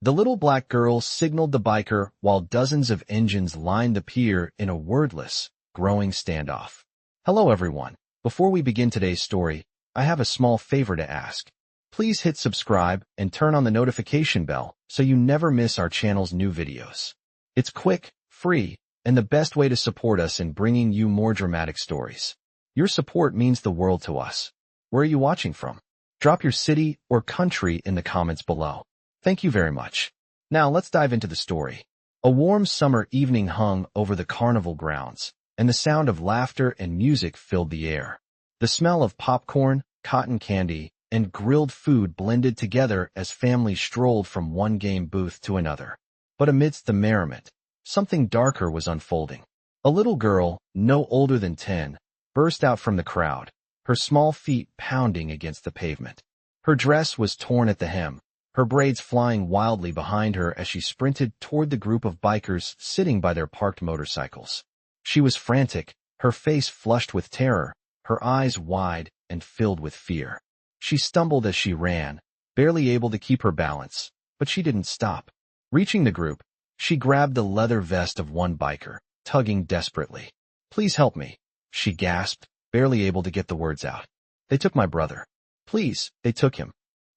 The little black girl signaled the biker while dozens of engines lined the pier in a wordless, growing standoff. Hello everyone. Before we begin today's story, I have a small favor to ask. Please hit subscribe and turn on the notification bell so you never miss our channel's new videos. It's quick, free, and the best way to support us in bringing you more dramatic stories. Your support means the world to us. Where are you watching from? Drop your city or country in the comments below. Thank you very much. Now let's dive into the story. A warm summer evening hung over the carnival grounds, and the sound of laughter and music filled the air. The smell of popcorn, cotton candy, and grilled food blended together as families strolled from one game booth to another. But amidst the merriment, something darker was unfolding. A little girl, no older than 10, burst out from the crowd, her small feet pounding against the pavement. Her dress was torn at the hem, her braids flying wildly behind her as she sprinted toward the group of bikers sitting by their parked motorcycles. She was frantic, her face flushed with terror, her eyes wide and filled with fear. She stumbled as she ran, barely able to keep her balance, but she didn't stop. Reaching the group, she grabbed the leather vest of one biker, tugging desperately. "Please help me," she gasped, barely able to get the words out. "They took my brother. Please, they took him."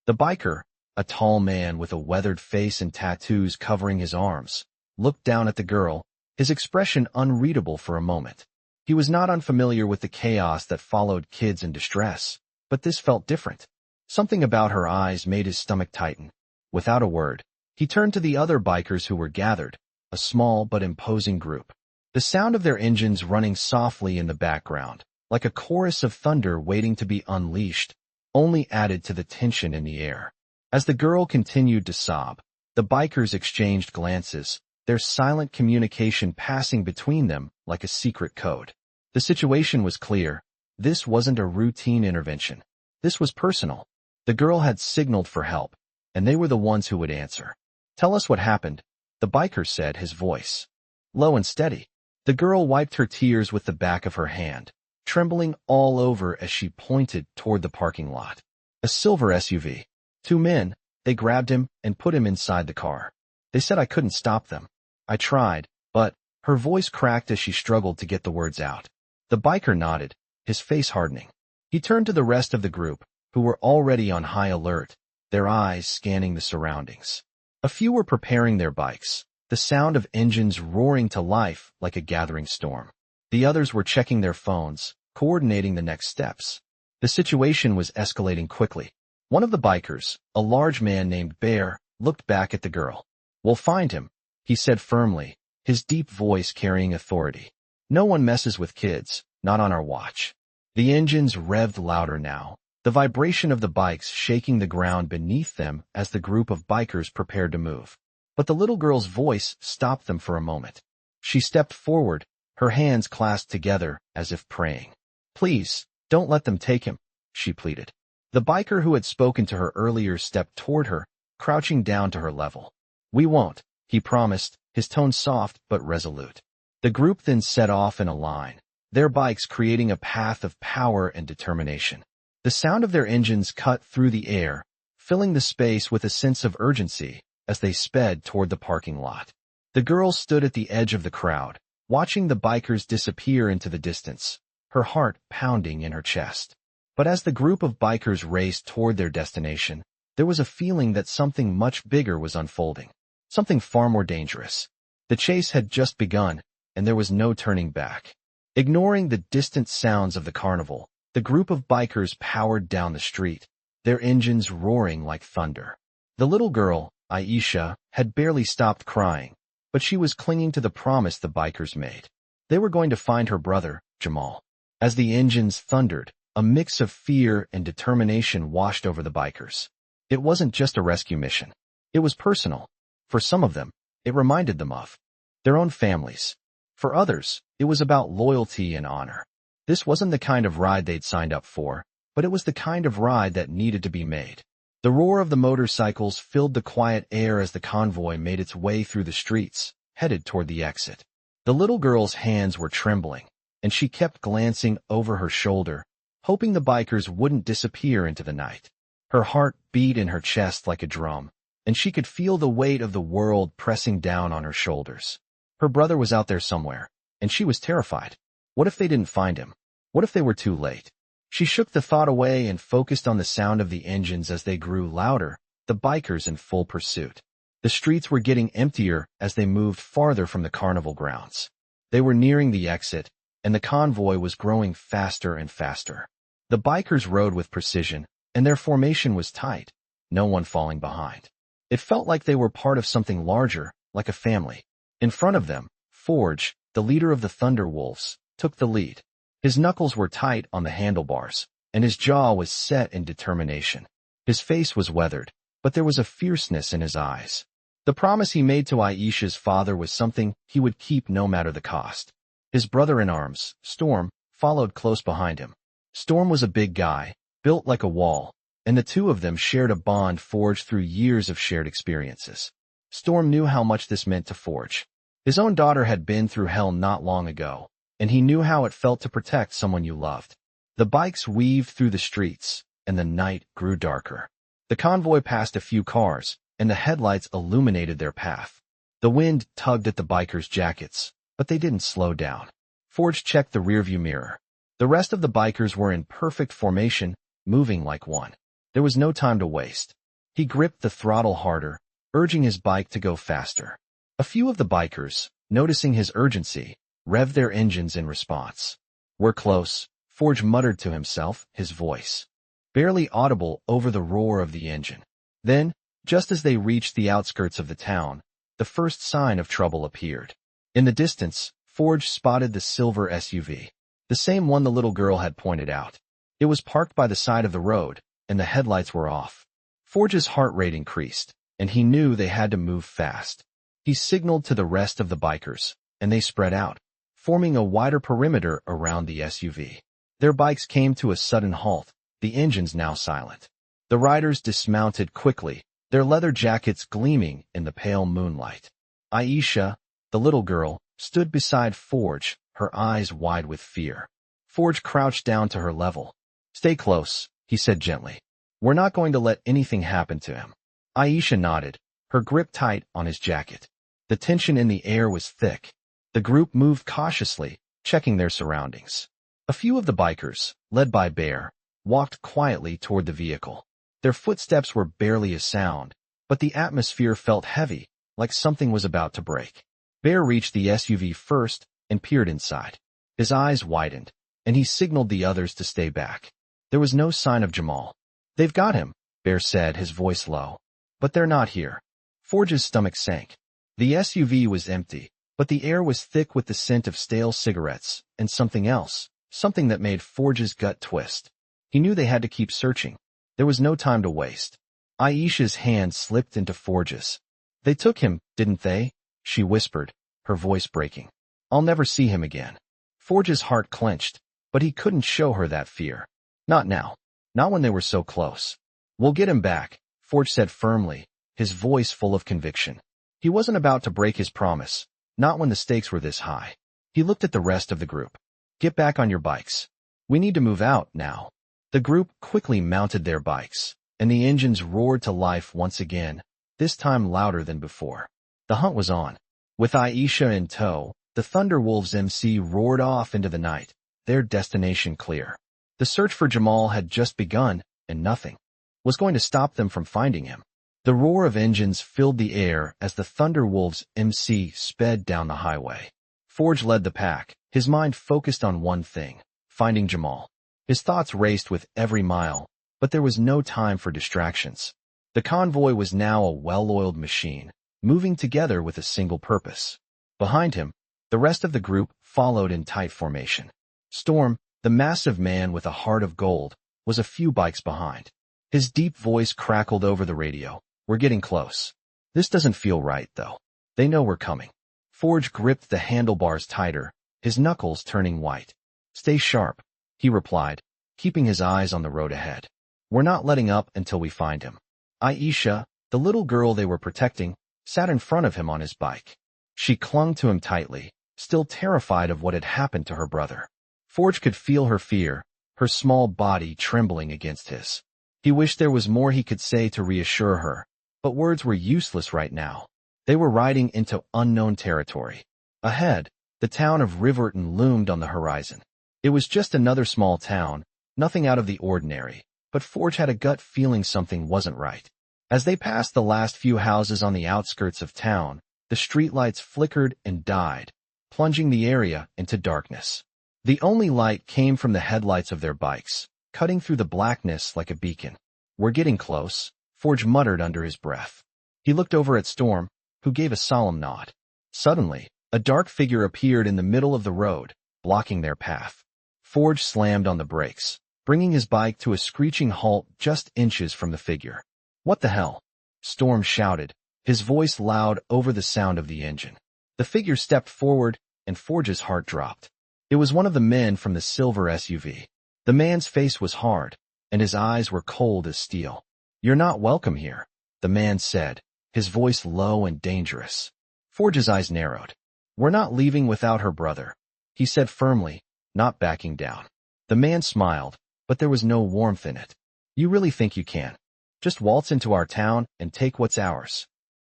The biker, a tall man with a weathered face and tattoos covering his arms, looked down at the girl, his expression unreadable for a moment. He was not unfamiliar with the chaos that followed kids in distress, but this felt different. Something about her eyes made his stomach tighten. Without a word, he turned to the other bikers who were gathered, a small but imposing group. The sound of their engines running softly in the background, like a chorus of thunder waiting to be unleashed, only added to the tension in the air. As the girl continued to sob, the bikers exchanged glances, their silent communication passing between them like a secret code. The situation was clear. This wasn't a routine intervention. This was personal. The girl had signaled for help, and they were the ones who would answer. "Tell us what happened," the biker said, his voice low and steady. The girl wiped her tears with the back of her hand, trembling all over as she pointed toward the parking lot. A silver SUV. 2 men, they grabbed him and put him inside the car. They said I couldn't stop them. I tried, but her voice cracked as she struggled to get the words out. The biker nodded, his face hardening. He turned to the rest of the group, who were already on high alert, their eyes scanning the surroundings. A few were preparing their bikes, the sound of engines roaring to life like a gathering storm. The others were checking their phones, coordinating the next steps. The situation was escalating quickly. One of the bikers, a large man named Pier, looked back at the girl. "We'll find him," he said firmly, his deep voice carrying authority. "No one messes with kids, not on our watch." The engines revved louder now, the vibration of the bikes shaking the ground beneath them as the group of bikers prepared to move. But the little girl's voice stopped them for a moment. She stepped forward, her hands clasped together as if praying. "Please, don't let them take him," she pleaded. The biker who had spoken to her earlier stepped toward her, crouching down to her level. "We won't," he promised, his tone soft but resolute. The group then set off in a line, their bikes creating a path of power and determination. The sound of their engines cut through the air, filling the space with a sense of urgency as they sped toward the parking lot. The girl stood at the edge of the crowd, watching the bikers disappear into the distance, her heart pounding in her chest. But as the group of bikers raced toward their destination, there was a feeling that something much bigger was unfolding, something far more dangerous. The chase had just begun, and there was no turning back. Ignoring the distant sounds of the carnival, the group of bikers powered down the street, their engines roaring like thunder. The little girl, Aisha, had barely stopped crying, but she was clinging to the promise the bikers made. They were going to find her brother, Jamal. As the engines thundered, a mix of fear and determination washed over the bikers. It wasn't just a rescue mission. It was personal. For some of them, it reminded them of their own families. For others, it was about loyalty and honor. This wasn't the kind of ride they'd signed up for, but it was the kind of ride that needed to be made. The roar of the motorcycles filled the quiet air as the convoy made its way through the streets, headed toward the exit. The little girl's hands were trembling, and she kept glancing over her shoulder, hoping the bikers wouldn't disappear into the night. Her heart beat in her chest like a drum, and she could feel the weight of the world pressing down on her shoulders. Her brother was out there somewhere, and she was terrified. What if they didn't find him? What if they were too late? She shook the thought away and focused on the sound of the engines as they grew louder, the bikers in full pursuit. The streets were getting emptier as they moved farther from the carnival grounds. They were nearing the exit, and the convoy was growing faster and faster. The bikers rode with precision, and their formation was tight, no one falling behind. It felt like they were part of something larger, like a family. In front of them, Forge, the leader of the Thunderwolves, took the lead. His knuckles were tight on the handlebars, and his jaw was set in determination. His face was weathered, but there was a fierceness in his eyes. The promise he made to Aisha's father was something he would keep no matter the cost. His brother-in-arms, Storm, followed close behind him. Storm was a big guy, built like a wall, and the two of them shared a bond forged through years of shared experiences. Storm knew how much this meant to Forge. His own daughter had been through hell not long ago, and he knew how it felt to protect someone you loved. The bikes weaved through the streets, and the night grew darker. The convoy passed a few cars, and the headlights illuminated their path. The wind tugged at the bikers' jackets, but they didn't slow down. Forge checked the rearview mirror. The rest of the bikers were in perfect formation, moving like one. There was no time to waste. He gripped the throttle harder, urging his bike to go faster. A few of the bikers, noticing his urgency, revved their engines in response. "We're close," Forge muttered to himself, his voice barely audible over the roar of the engine. Then, just as they reached the outskirts of the town, the first sign of trouble appeared. In the distance, Forge spotted the silver SUV, the same one the little girl had pointed out. It was parked by the side of the road, and the headlights were off. Forge's heart rate increased, and he knew they had to move fast. He signaled to the rest of the bikers, and they spread out, forming a wider perimeter around the SUV. Their bikes came to a sudden halt, the engines now silent. The riders dismounted quickly, their leather jackets gleaming in the pale moonlight. Aisha, the little girl, stood beside Forge, her eyes wide with fear. Forge crouched down to her level. "Stay close," he said gently. "We're not going to let anything happen to him." Aisha nodded, her grip tight on his jacket. The tension in the air was thick. The group moved cautiously, checking their surroundings. A few of the bikers, led by Bear, walked quietly toward the vehicle. Their footsteps were barely a sound, but the atmosphere felt heavy, like something was about to break. Bear reached the SUV first and peered inside. His eyes widened, and he signaled the others to stay back. There was no sign of Jamal. "They've got him," Bear said, his voice low. "But they're not here." Forge's stomach sank. The SUV was empty, but the air was thick with the scent of stale cigarettes and something else, something that made Forge's gut twist. He knew they had to keep searching. There was no time to waste. Aisha's hand slipped into Forge's. "They took him, didn't they?" she whispered, her voice breaking. "I'll never see him again." Forge's heart clenched, but he couldn't show her that fear. Not now. Not when they were so close. "We'll get him back," Forge said firmly, his voice full of conviction. He wasn't about to break his promise, not when the stakes were this high. He looked at the rest of the group. "Get back on your bikes. We need to move out now." The group quickly mounted their bikes, and the engines roared to life once again, this time louder than before. The hunt was on. With Aisha in tow, the Thunderwolves MC roared off into the night, their destination clear. The search for Jamal had just begun, and nothing was going to stop them from finding him. The roar of engines filled the air as the Thunderwolves MC sped down the highway. Forge led the pack, his mind focused on one thing, finding Jamal. His thoughts raced with every mile, but there was no time for distractions. The convoy was now a well-oiled machine, moving together with a single purpose. Behind him, the rest of the group followed in tight formation. Storm, the massive man with a heart of gold, was a few bikes behind. His deep voice crackled over the radio. "We're getting close. This doesn't feel right, though. They know we're coming." Forge gripped the handlebars tighter, his knuckles turning white. "Stay sharp," he replied, keeping his eyes on the road ahead. "We're not letting up until we find him." Aisha, the little girl they were protecting, sat in front of him on his bike. She clung to him tightly, still terrified of what had happened to her brother. Forge could feel her fear, her small body trembling against his. He wished there was more he could say to reassure her, But words were useless right now. They were riding into unknown territory. Ahead, the town of Riverton loomed on the horizon. It was just another small town, nothing out of the ordinary, but Forge had a gut feeling something wasn't right. As they passed the last few houses on the outskirts of town, the streetlights flickered and died, plunging the area into darkness. The only light came from the headlights of their bikes, cutting through the blackness like a beacon. "We're getting close," Forge muttered under his breath. He looked over at Storm, who gave a solemn nod. Suddenly, a dark figure appeared in the middle of the road, blocking their path. Forge slammed on the brakes, bringing his bike to a screeching halt just inches from the figure. "What the hell?" Storm shouted, his voice loud over the sound of the engine. The figure stepped forward, and Forge's heart dropped. It was one of the men from the silver SUV. The man's face was hard, and his eyes were cold as steel. "You're not welcome here," the man said, his voice low and dangerous. Forge's eyes narrowed. "We're not leaving without her, brother," he said firmly, not backing down. The man smiled, but there was no warmth in it. "You really think you can? Just waltz into our town and take what's ours?"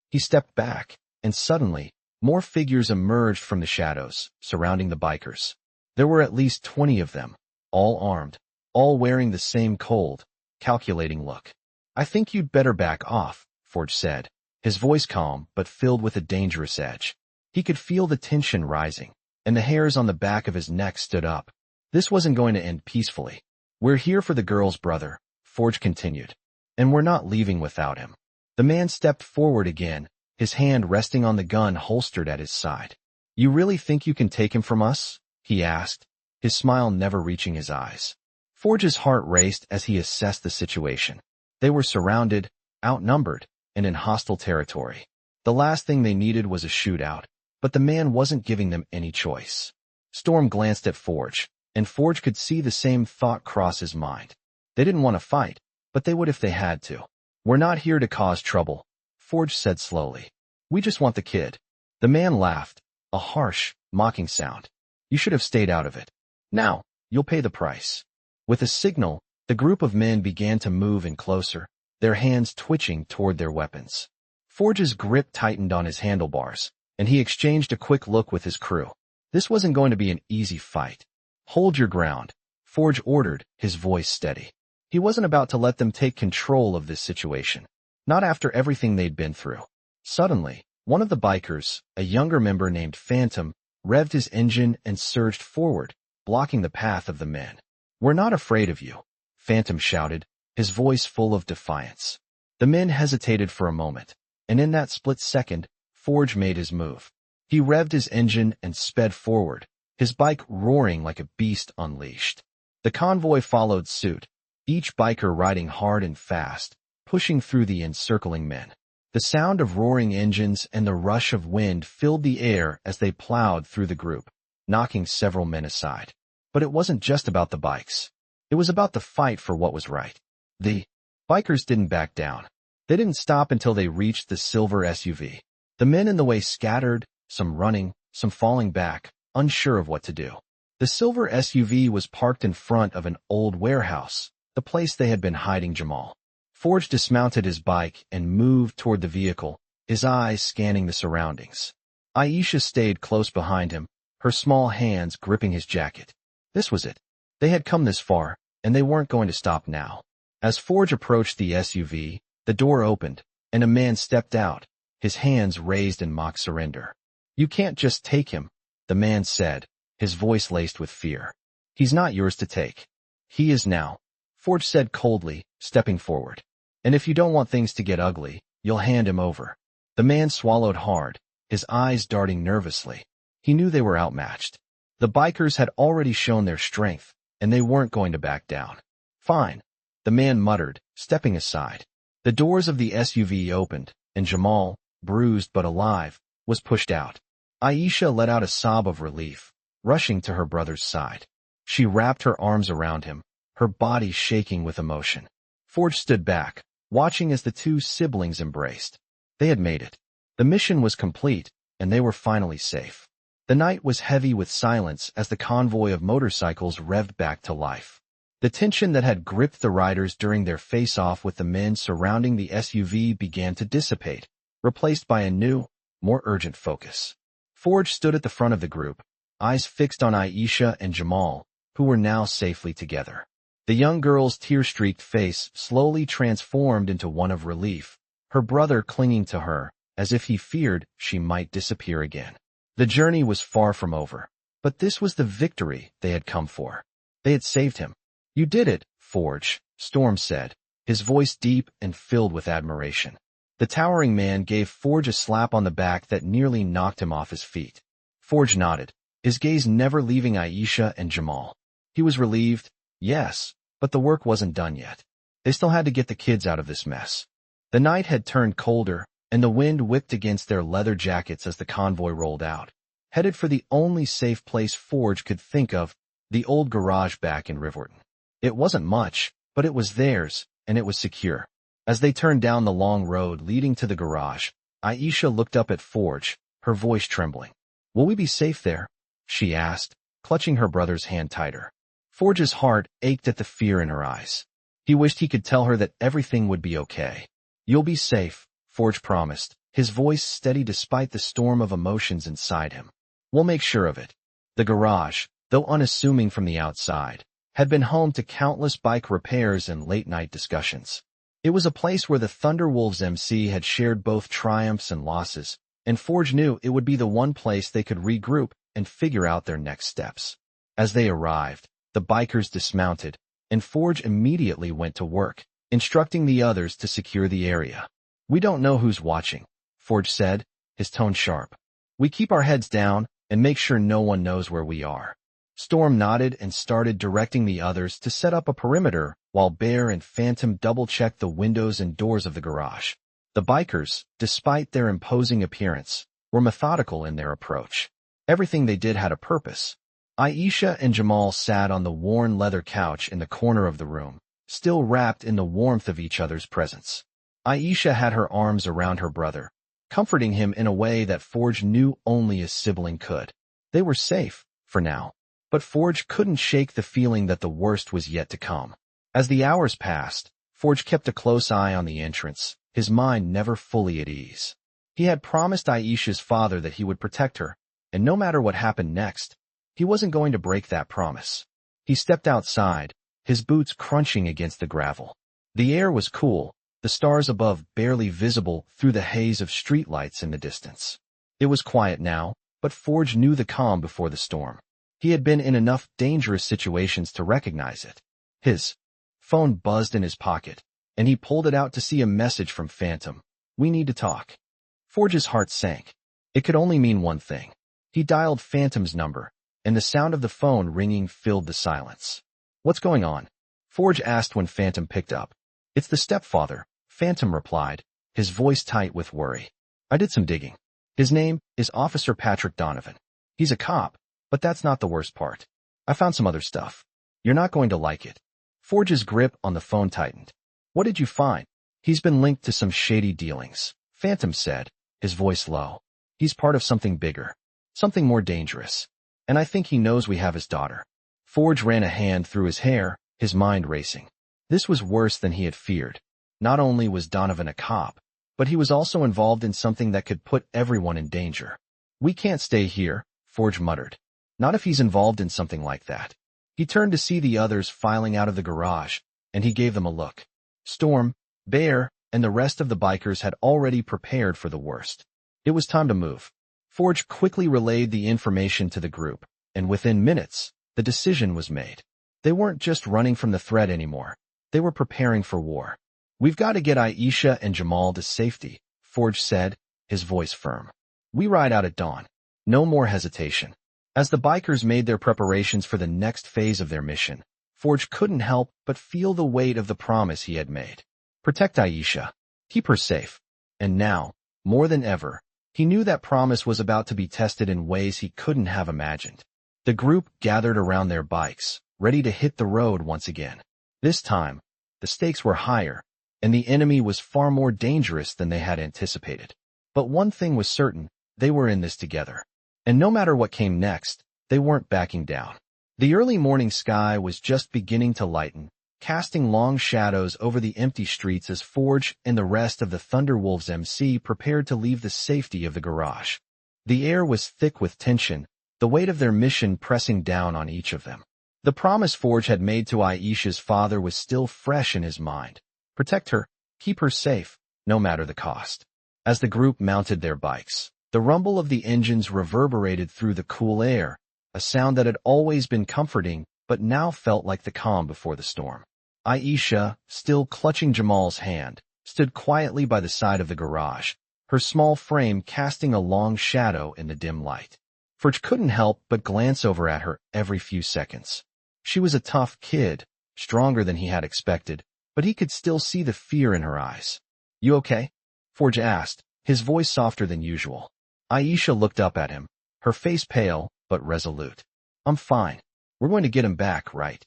He stepped back, and suddenly, more figures emerged from the shadows, surrounding the bikers. There were at least 20 of them, all armed, all wearing the same cold, calculating look. "I think you'd better back off," Forge said, his voice calm but filled with a dangerous edge. He could feel the tension rising, and the hairs on the back of his neck stood up. This wasn't going to end peacefully. "We're here for the girls, brother," Forge continued, "and we're not leaving without him." The man stepped forward again, his hand resting on the gun holstered at his side. "You really think you can take him from us?" he asked, his smile never reaching his eyes. Forge's heart raced as he assessed the situation. They were surrounded, outnumbered, and in hostile territory. The last thing they needed was a shootout, but the man wasn't giving them any choice. Storm glanced at Forge, and Forge could see the same thought cross his mind. They didn't want to fight, but they would if they had to. "We're not here to cause trouble," Forge said slowly. "We just want the kid." The man laughed, a harsh, mocking sound. "You should have stayed out of it. Now, you'll pay the price." With a signal, the group of men began to move in closer, their hands twitching toward their weapons. Forge's grip tightened on his handlebars, and he exchanged a quick look with his crew. This wasn't going to be an easy fight. "Hold your ground," Forge ordered, his voice steady. He wasn't about to let them take control of this situation, not after everything they'd been through. Suddenly, one of the bikers, a younger member named Phantom, revved his engine and surged forward, blocking the path of the men. "We're not afraid of you," Phantom shouted, his voice full of defiance. The men hesitated for a moment, and in that split second, Forge made his move. He revved his engine and sped forward, his bike roaring like a beast unleashed. The convoy followed suit, each biker riding hard and fast, pushing through the encircling men. The sound of roaring engines and the rush of wind filled the air as they plowed through the group, knocking several men aside. But it wasn't just about the bikes. It was about the fight for what was right. The bikers didn't back down. They didn't stop until they reached the silver SUV. The men in the way scattered, some running, some falling back, unsure of what to do. The silver SUV was parked in front of an old warehouse, the place they had been hiding Jamal. Forge dismounted his bike and moved toward the vehicle, his eyes scanning the surroundings. Aisha stayed close behind him, her small hands gripping his jacket. This was it. They had come this far, and they weren't going to stop now. As Forge approached the SUV, the door opened, and a man stepped out, his hands raised in mock surrender. "You can't just take him," the man said, his voice laced with fear. "He's not yours to take. He is now," Forge said coldly, stepping forward. "And if you don't want things to get ugly, you'll hand him over." The man swallowed hard, his eyes darting nervously. He knew they were outmatched. The bikers had already shown their strength, and they weren't going to back down. "Fine," the man muttered, stepping aside. The doors of the SUV opened, and Jamal, bruised but alive, was pushed out. Aisha let out a sob of relief, rushing to her brother's side. She wrapped her arms around him, her body shaking with emotion. Forge stood back, watching as the two siblings embraced. They had made it. The mission was complete, and they were finally safe. The night was heavy with silence as the convoy of motorcycles revved back to life. The tension that had gripped the riders during their face-off with the men surrounding the SUV began to dissipate, replaced by a new, more urgent focus. Forge stood at the front of the group, eyes fixed on Aisha and Jamal, who were now safely together. The young girl's tear-streaked face slowly transformed into one of relief, her brother clinging to her, as if he feared she might disappear again. The journey was far from over, but this was the victory they had come for. They had saved him. "You did it, Forge," Storm said, his voice deep and filled with admiration. The towering man gave Forge a slap on the back that nearly knocked him off his feet. Forge nodded, his gaze never leaving Aisha and Jamal. He was relieved, yes, but the work wasn't done yet. They still had to get the kids out of this mess. The night had turned colder, and the wind whipped against their leather jackets as the convoy rolled out, headed for the only safe place Forge could think of, the old garage back in Riverton. It wasn't much, but it was theirs, and it was secure. As they turned down the long road leading to the garage, Aisha looked up at Forge, her voice trembling. "Will we be safe there?" she asked, clutching her brother's hand tighter. Forge's heart ached at the fear in her eyes. He wished he could tell her that everything would be okay. "You'll be safe," Forge promised, his voice steady despite the storm of emotions inside him. "We'll make sure of it." The garage, though unassuming from the outside, had been home to countless bike repairs and late-night discussions. It was a place where the Thunderwolves MC had shared both triumphs and losses, and Forge knew it would be the one place they could regroup and figure out their next steps. As they arrived, the bikers dismounted, and Forge immediately went to work, instructing the others to secure the area. "We don't know who's watching," Forge said, his tone sharp. "We keep our heads down and make sure no one knows where we are." Storm nodded and started directing the others to set up a perimeter while Bear and Phantom double-checked the windows and doors of the garage. The bikers, despite their imposing appearance, were methodical in their approach. Everything they did had a purpose. Aisha and Jamal sat on the worn leather couch in the corner of the room, still wrapped in the warmth of each other's presence. Aisha had her arms around her brother, comforting him in a way that Forge knew only a sibling could. They were safe, for now. But Forge couldn't shake the feeling that the worst was yet to come. As the hours passed, Forge kept a close eye on the entrance, his mind never fully at ease. He had promised Aisha's father that he would protect her, and no matter what happened next, he wasn't going to break that promise. He stepped outside, his boots crunching against the gravel. The air was cool, the stars above barely visible through the haze of streetlights in the distance. It was quiet now, but Forge knew the calm before the storm. He had been in enough dangerous situations to recognize it. His phone buzzed in his pocket, and he pulled it out to see a message from Phantom. "We need to talk." Forge's heart sank. It could only mean one thing. He dialed Phantom's number, and the sound of the phone ringing filled the silence. "What's going on?" Forge asked when Phantom picked up. "It's the stepfather," Phantom replied, his voice tight with worry. "I did some digging. His name is Officer Patrick Donovan. He's a cop. But that's not the worst part. I found some other stuff. You're not going to like it." Forge's grip on the phone tightened. "What did you find?" "He's been linked to some shady dealings," Phantom said, his voice low. "He's part of something bigger, something more dangerous. And I think he knows we have his daughter." Forge ran a hand through his hair, his mind racing. This was worse than he had feared. Not only was Donovan a cop, but he was also involved in something that could put everyone in danger. "We can't stay here," Forge muttered. "Not if he's involved in something like that." He turned to see the others filing out of the garage, and he gave them a look. Storm, Bear, and the rest of the bikers had already prepared for the worst. It was time to move. Forge quickly relayed the information to the group, and within minutes, the decision was made. They weren't just running from the threat anymore. They were preparing for war. "We've got to get Aisha and Jamal to safety," Forge said, his voice firm. "We ride out at dawn. No more hesitation." As the bikers made their preparations for the next phase of their mission, Forge couldn't help but feel the weight of the promise he had made. Protect Aisha. Keep her safe. And now, more than ever, he knew that promise was about to be tested in ways he couldn't have imagined. The group gathered around their bikes, ready to hit the road once again. This time, the stakes were higher, and the enemy was far more dangerous than they had anticipated. But one thing was certain, they were in this together. And no matter what came next, they weren't backing down. The early morning sky was just beginning to lighten, casting long shadows over the empty streets as Forge and the rest of the Thunderwolves MC prepared to leave the safety of the garage. The air was thick with tension, the weight of their mission pressing down on each of them. The promise Forge had made to Aisha's father was still fresh in his mind. Protect her, keep her safe, no matter the cost. As the group mounted their bikes, the rumble of the engines reverberated through the cool air, a sound that had always been comforting but now felt like the calm before the storm. Aisha, still clutching Jamal's hand, stood quietly by the side of the garage, her small frame casting a long shadow in the dim light. Forge couldn't help but glance over at her every few seconds. She was a tough kid, stronger than he had expected, but he could still see the fear in her eyes. "You okay?" Forge asked, his voice softer than usual. Aisha looked up at him, her face pale but resolute. "I'm fine. We're going to get him back, right?"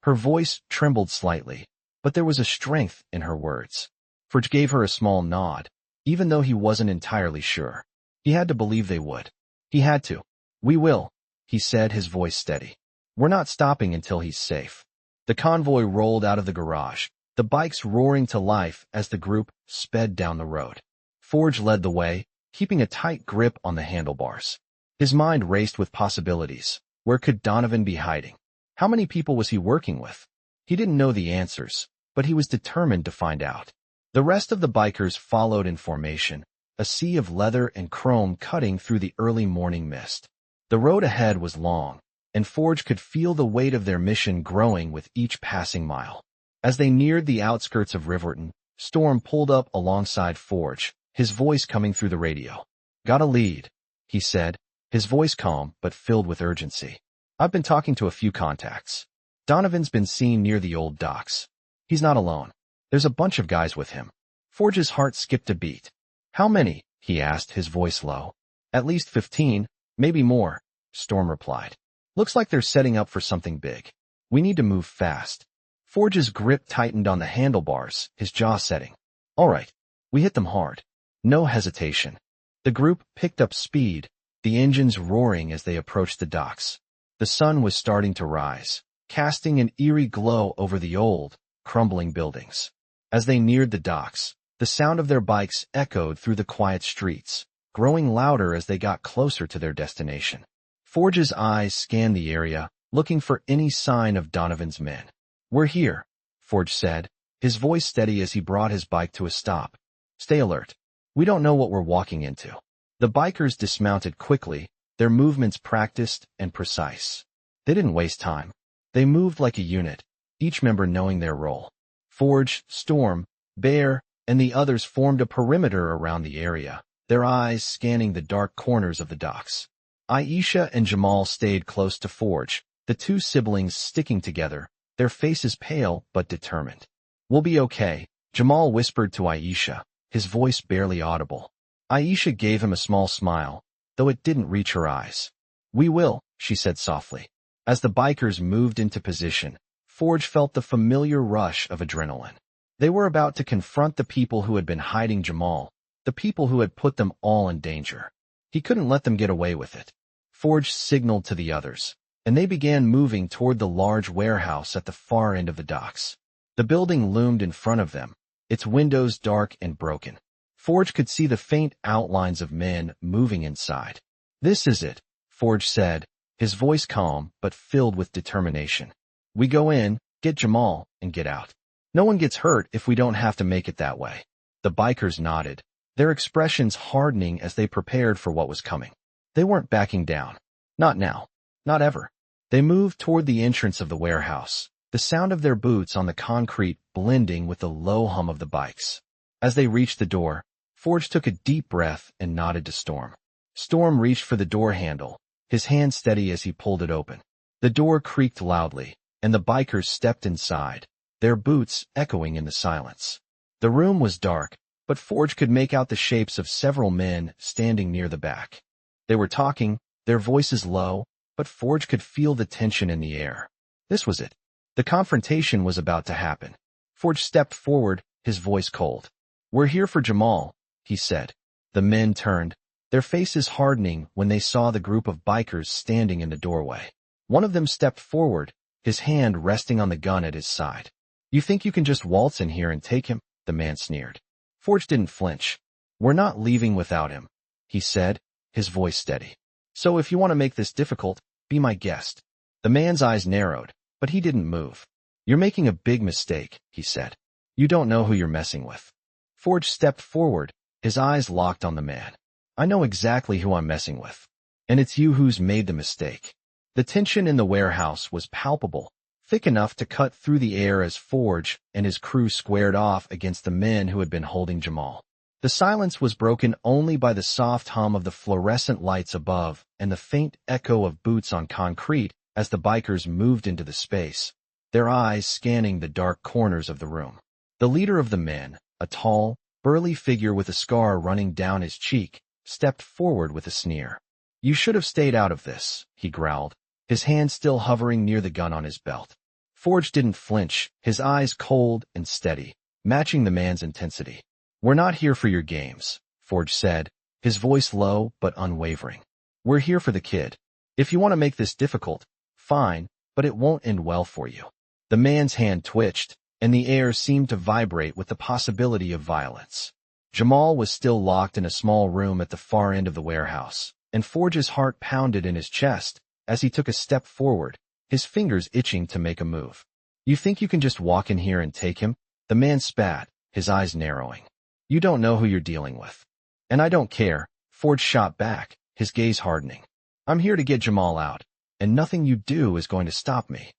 Her voice trembled slightly, but there was a strength in her words. Forge gave her a small nod, even though he wasn't entirely sure. He had to believe they would. He had to. "We will," he said, his voice steady. "We're not stopping until he's safe." The convoy rolled out of the garage, the bikes roaring to life as the group sped down the road. Forge led the way, keeping a tight grip on the handlebars. His mind raced with possibilities. Where could Donovan be hiding? How many people was he working with? He didn't know the answers, but he was determined to find out. The rest of the bikers followed in formation, a sea of leather and chrome cutting through the early morning mist. The road ahead was long, and Forge could feel the weight of their mission growing with each passing mile. As they neared the outskirts of Riverton, Storm pulled up alongside Forge, his voice coming through the radio. "Got a lead," he said, his voice calm but filled with urgency. "I've been talking to a few contacts. Donovan's been seen near the old docks. He's not alone. There's a bunch of guys with him." Forge's heart skipped a beat. "How many?" he asked, his voice low. "At least 15, maybe more," Storm replied. "Looks like they're setting up for something big. We need to move fast." Forge's grip tightened on the handlebars, his jaw setting. "All right, we hit them hard." No hesitation. The group picked up speed, the engines roaring as they approached the docks. The sun was starting to rise, casting an eerie glow over the old, crumbling buildings. As they neared the docks, the sound of their bikes echoed through the quiet streets, growing louder as they got closer to their destination. Forge's eyes scanned the area, looking for any sign of Donovan's men. "We're here," Forge said, his voice steady as he brought his bike to a stop. "Stay alert. We don't know what we're walking into." The bikers dismounted quickly, their movements practiced and precise. They didn't waste time. They moved like a unit, each member knowing their role. Forge, Storm, Bear, and the others formed a perimeter around the area, their eyes scanning the dark corners of the docks. Aisha and Jamal stayed close to Forge, the two siblings sticking together, their faces pale but determined. "We'll be okay," Jamal whispered to Aisha, his voice barely audible. Aisha gave him a small smile, though it didn't reach her eyes. "We will," she said softly. As the bikers moved into position, Forge felt the familiar rush of adrenaline. They were about to confront the people who had been hiding Jamal, the people who had put them all in danger. He couldn't let them get away with it. Forge signaled to the others, and they began moving toward the large warehouse at the far end of the docks. The building loomed in front of them, its windows dark and broken. Forge could see the faint outlines of men moving inside. "This is it," Forge said, his voice calm but filled with determination. "We go in, get Jamal, and get out. No one gets hurt if we don't have to make it that way." The bikers nodded, their expressions hardening as they prepared for what was coming. They weren't backing down. Not now. Not ever. They moved toward the entrance of the warehouse, the sound of their boots on the concrete blending with the low hum of the bikes. As they reached the door, Forge took a deep breath and nodded to Storm. Storm reached for the door handle, his hand steady as he pulled it open. The door creaked loudly, and the bikers stepped inside, their boots echoing in the silence. The room was dark, but Forge could make out the shapes of several men standing near the back. They were talking, their voices low, but Forge could feel the tension in the air. This was it. The confrontation was about to happen. Forge stepped forward, his voice cold. "We're here for Jamal," he said. The men turned, their faces hardening when they saw the group of bikers standing in the doorway. One of them stepped forward, his hand resting on the gun at his side. "You think you can just waltz in here and take him?" the man sneered. Forge didn't flinch. "We're not leaving without him," he said, his voice steady. "So if you want to make this difficult, be my guest." The man's eyes narrowed, but he didn't move. "You're making a big mistake," he said. "You don't know who you're messing with." Forge stepped forward, his eyes locked on the man. "I know exactly who I'm messing with. And it's you who's made the mistake." The tension in the warehouse was palpable, thick enough to cut through the air as Forge and his crew squared off against the men who had been holding Jamal. The silence was broken only by the soft hum of the fluorescent lights above and the faint echo of boots on concrete as the bikers moved into the space, their eyes scanning the dark corners of the room. The leader of the men, a tall, burly figure with a scar running down his cheek, stepped forward with a sneer. "You should have stayed out of this," he growled, his hand still hovering near the gun on his belt. Forge didn't flinch, his eyes cold and steady, matching the man's intensity. "We're not here for your games," Forge said, his voice low but unwavering. "We're here for the kid. If you want to make this difficult, fine, but it won't end well for you." The man's hand twitched, and the air seemed to vibrate with the possibility of violence. Jamal was still locked in a small room at the far end of the warehouse, and Forge's heart pounded in his chest as he took a step forward, his fingers itching to make a move. "You think you can just walk in here and take him?" The man spat, his eyes narrowing. "You don't know who you're dealing with." "And I don't care," Forge shot back, his gaze hardening. "I'm here to get Jamal out, and nothing you do is going to stop me."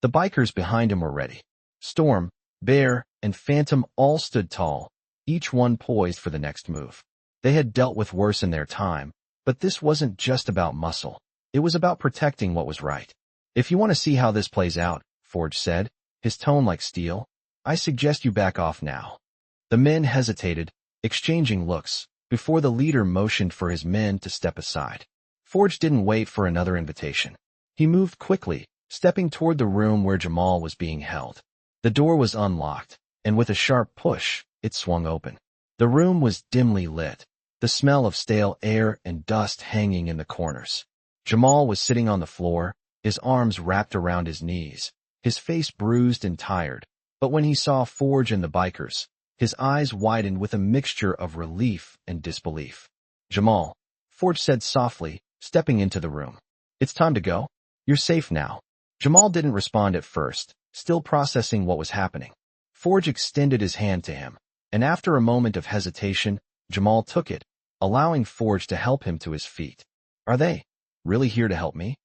The bikers behind him were ready. Storm, Bear, and Phantom all stood tall, each one poised for the next move. They had dealt with worse in their time, but this wasn't just about muscle. It was about protecting what was right. "If you want to see how this plays out," Forge said, his tone like steel, "I suggest you back off now." The men hesitated, exchanging looks, before the leader motioned for his men to step aside. Forge didn't wait for another invitation. He moved quickly, stepping toward the room where Jamal was being held. The door was unlocked, and with a sharp push, it swung open. The room was dimly lit, the smell of stale air and dust hanging in the corners. Jamal was sitting on the floor, his arms wrapped around his knees, his face bruised and tired, but when he saw Forge and the bikers, his eyes widened with a mixture of relief and disbelief. "Jamal," Forge said softly, stepping into the room. "It's time to go. You're safe now." Jamal didn't respond at first, still processing what was happening. Forge extended his hand to him, and after a moment of hesitation, Jamal took it, allowing Forge to help him to his feet. "Are they really here to help me?"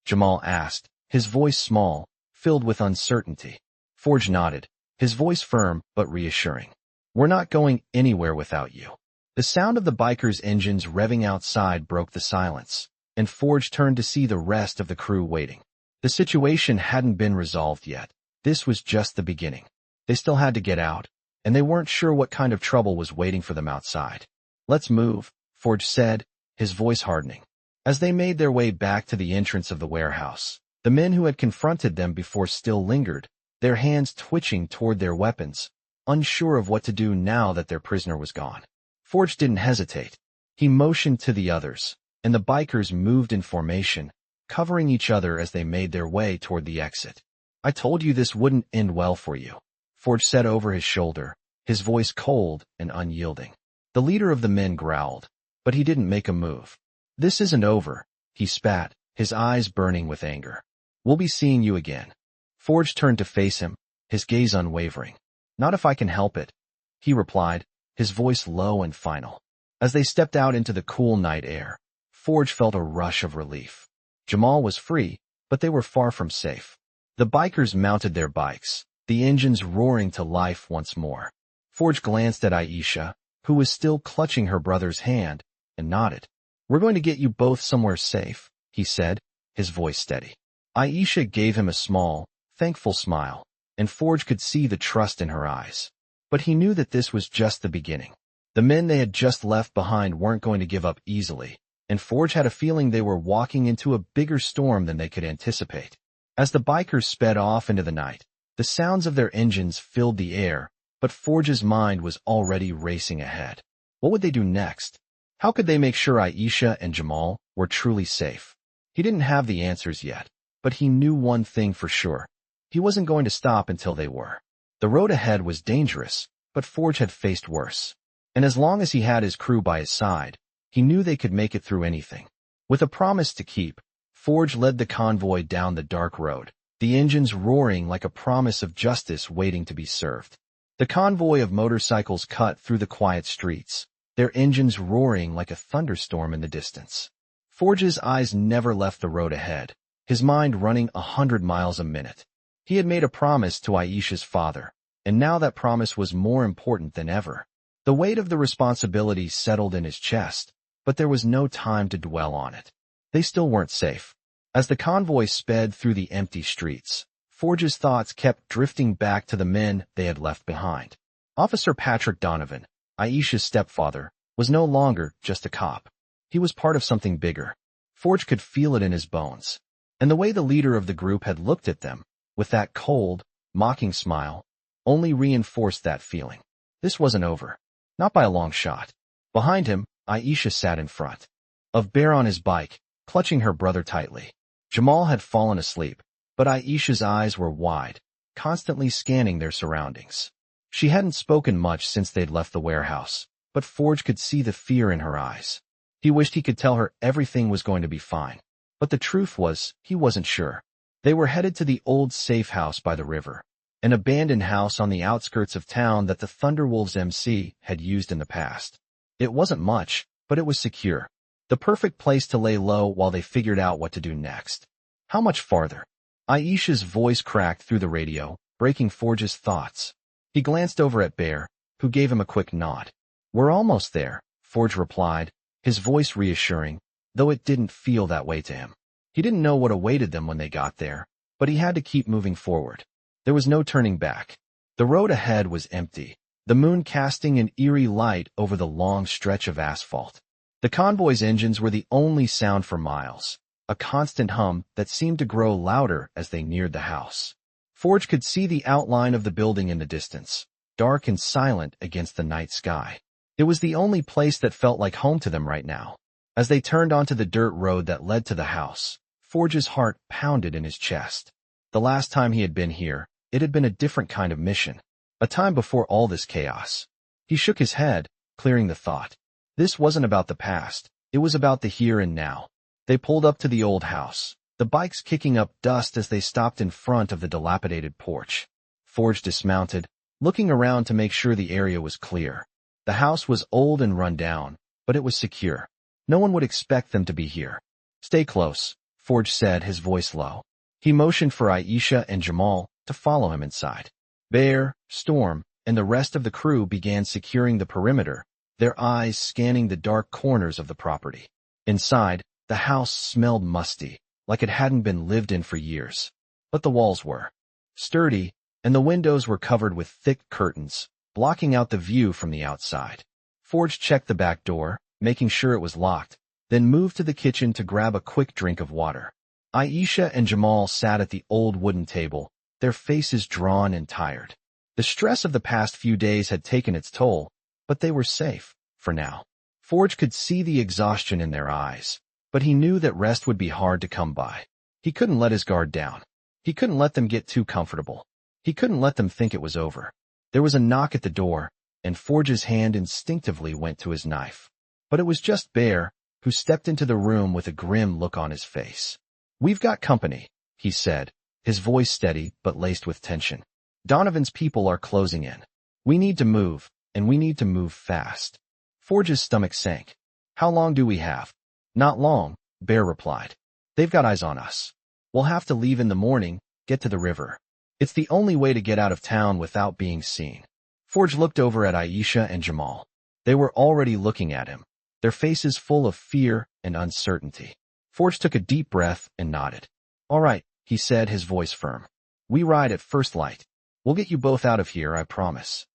Jamal asked, his voice small, filled with uncertainty. Forge nodded, his voice firm but reassuring. "We're not going anywhere without you." The sound of the bikers' engines revving outside broke the silence, and Forge turned to see the rest of the crew waiting. The situation hadn't been resolved yet. This was just the beginning. They still had to get out, and they weren't sure what kind of trouble was waiting for them outside. "Let's move," Forge said, his voice hardening. As they made their way back to the entrance of the warehouse, the men who had confronted them before still lingered, their hands twitching toward their weapons, unsure of what to do now that their prisoner was gone. Forge didn't hesitate. He motioned to the others, and the bikers moved in formation, covering each other as they made their way toward the exit. "I told you this wouldn't end well for you," Forge said over his shoulder, his voice cold and unyielding. The leader of the men growled, but he didn't make a move. "This isn't over," he spat, his eyes burning with anger. "We'll be seeing you again." Forge turned to face him, his gaze unwavering. "Not if I can help it," he replied, his voice low and final. As they stepped out into the cool night air, Forge felt a rush of relief. Jamal was free, but they were far from safe. The bikers mounted their bikes, the engines roaring to life once more. Forge glanced at Aisha, who was still clutching her brother's hand, and nodded. "We're going to get you both somewhere safe," he said, his voice steady. Aisha gave him a small, thankful smile, and Forge could see the trust in her eyes. But he knew that this was just the beginning. The men they had just left behind weren't going to give up easily, and Forge had a feeling they were walking into a bigger storm than they could anticipate. As the bikers sped off into the night, the sounds of their engines filled the air, but Forge's mind was already racing ahead. What would they do next? How could they make sure Aisha and Jamal were truly safe? He didn't have the answers yet, but he knew one thing for sure. He wasn't going to stop until they were. The road ahead was dangerous, but Forge had faced worse. And as long as he had his crew by his side, he knew they could make it through anything. With a promise to keep, Forge led the convoy down the dark road, the engines roaring like a promise of justice waiting to be served. The convoy of motorcycles cut through the quiet streets, their engines roaring like a thunderstorm in the distance. Forge's eyes never left the road ahead, his mind running 100 miles a minute. He had made a promise to Aisha's father, and now that promise was more important than ever. The weight of the responsibility settled in his chest, but there was no time to dwell on it. They still weren't safe. As the convoy sped through the empty streets, Forge's thoughts kept drifting back to the men they had left behind. Officer Patrick Donovan, Aisha's stepfather, was no longer just a cop. He was part of something bigger. Forge could feel it in his bones. And the way the leader of the group had looked at them, with that cold, mocking smile, only reinforced that feeling. This wasn't over. Not by a long shot. Behind him, Aisha sat in front of Bear on his bike, clutching her brother tightly. Jamal had fallen asleep, but Aisha's eyes were wide, constantly scanning their surroundings. She hadn't spoken much since they'd left the warehouse, but Forge could see the fear in her eyes. He wished he could tell her everything was going to be fine, but the truth was, he wasn't sure. They were headed to the old safe house by the river, an abandoned house on the outskirts of town that the Thunderwolves MC had used in the past. It wasn't much, but it was secure. The perfect place to lay low while they figured out what to do next. How much farther? Aisha's voice cracked through the radio, breaking Forge's thoughts. He glanced over at Bear, who gave him a quick nod. We're almost there, Forge replied, his voice reassuring, though it didn't feel that way to him. He didn't know what awaited them when they got there, but he had to keep moving forward. There was no turning back. The road ahead was empty, the moon casting an eerie light over the long stretch of asphalt. The convoy's engines were the only sound for miles, a constant hum that seemed to grow louder as they neared the house. Forge could see the outline of the building in the distance, dark and silent against the night sky. It was the only place that felt like home to them right now. As they turned onto the dirt road that led to the house, Forge's heart pounded in his chest. The last time he had been here, it had been a different kind of mission, a time before all this chaos. He shook his head, clearing the thought. This wasn't about the past, it was about the here and now. They pulled up to the old house, the bikes kicking up dust as they stopped in front of the dilapidated porch. Forge dismounted, looking around to make sure the area was clear. The house was old and run down, but it was secure. No one would expect them to be here. Stay close, Forge said, his voice low. He motioned for Aisha and Jamal to follow him inside. Bear, Storm, and the rest of the crew began securing the perimeter, their eyes scanning the dark corners of the property. Inside, the house smelled musty, like it hadn't been lived in for years. But the walls were sturdy, and the windows were covered with thick curtains, blocking out the view from the outside. Forge checked the back door, making sure it was locked, then moved to the kitchen to grab a quick drink of water. Aisha and Jamal sat at the old wooden table, their faces drawn and tired. The stress of the past few days had taken its toll, but they were safe, for now. Forge could see the exhaustion in their eyes, but he knew that rest would be hard to come by. He couldn't let his guard down. He couldn't let them get too comfortable. He couldn't let them think it was over. There was a knock at the door, and Forge's hand instinctively went to his knife. But it was just Bear, who stepped into the room with a grim look on his face. We've got company, he said, his voice steady but laced with tension. Donovan's people are closing in. We need to move, and we need to move fast. Forge's stomach sank. How long do we have? Not long, Bear replied. They've got eyes on us. We'll have to leave in the morning, get to the river. It's the only way to get out of town without being seen. Forge looked over at Aisha and Jamal. They were already looking at him, their faces full of fear and uncertainty. Forge took a deep breath and nodded. All right, he said, his voice firm. We ride at first light. We'll get you both out of here, I promise.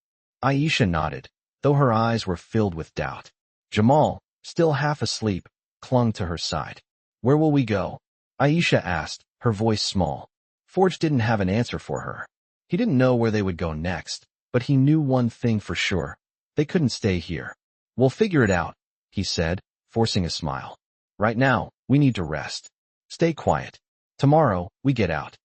Aisha nodded, though her eyes were filled with doubt. Jamal, still half asleep, clung to her side. Where will we go? Aisha asked, her voice small. Forge didn't have an answer for her. He didn't know where they would go next, but he knew one thing for sure. They couldn't stay here. We'll figure it out, he said, forcing a smile. Right now, we need to rest. Stay quiet. Tomorrow, we get out.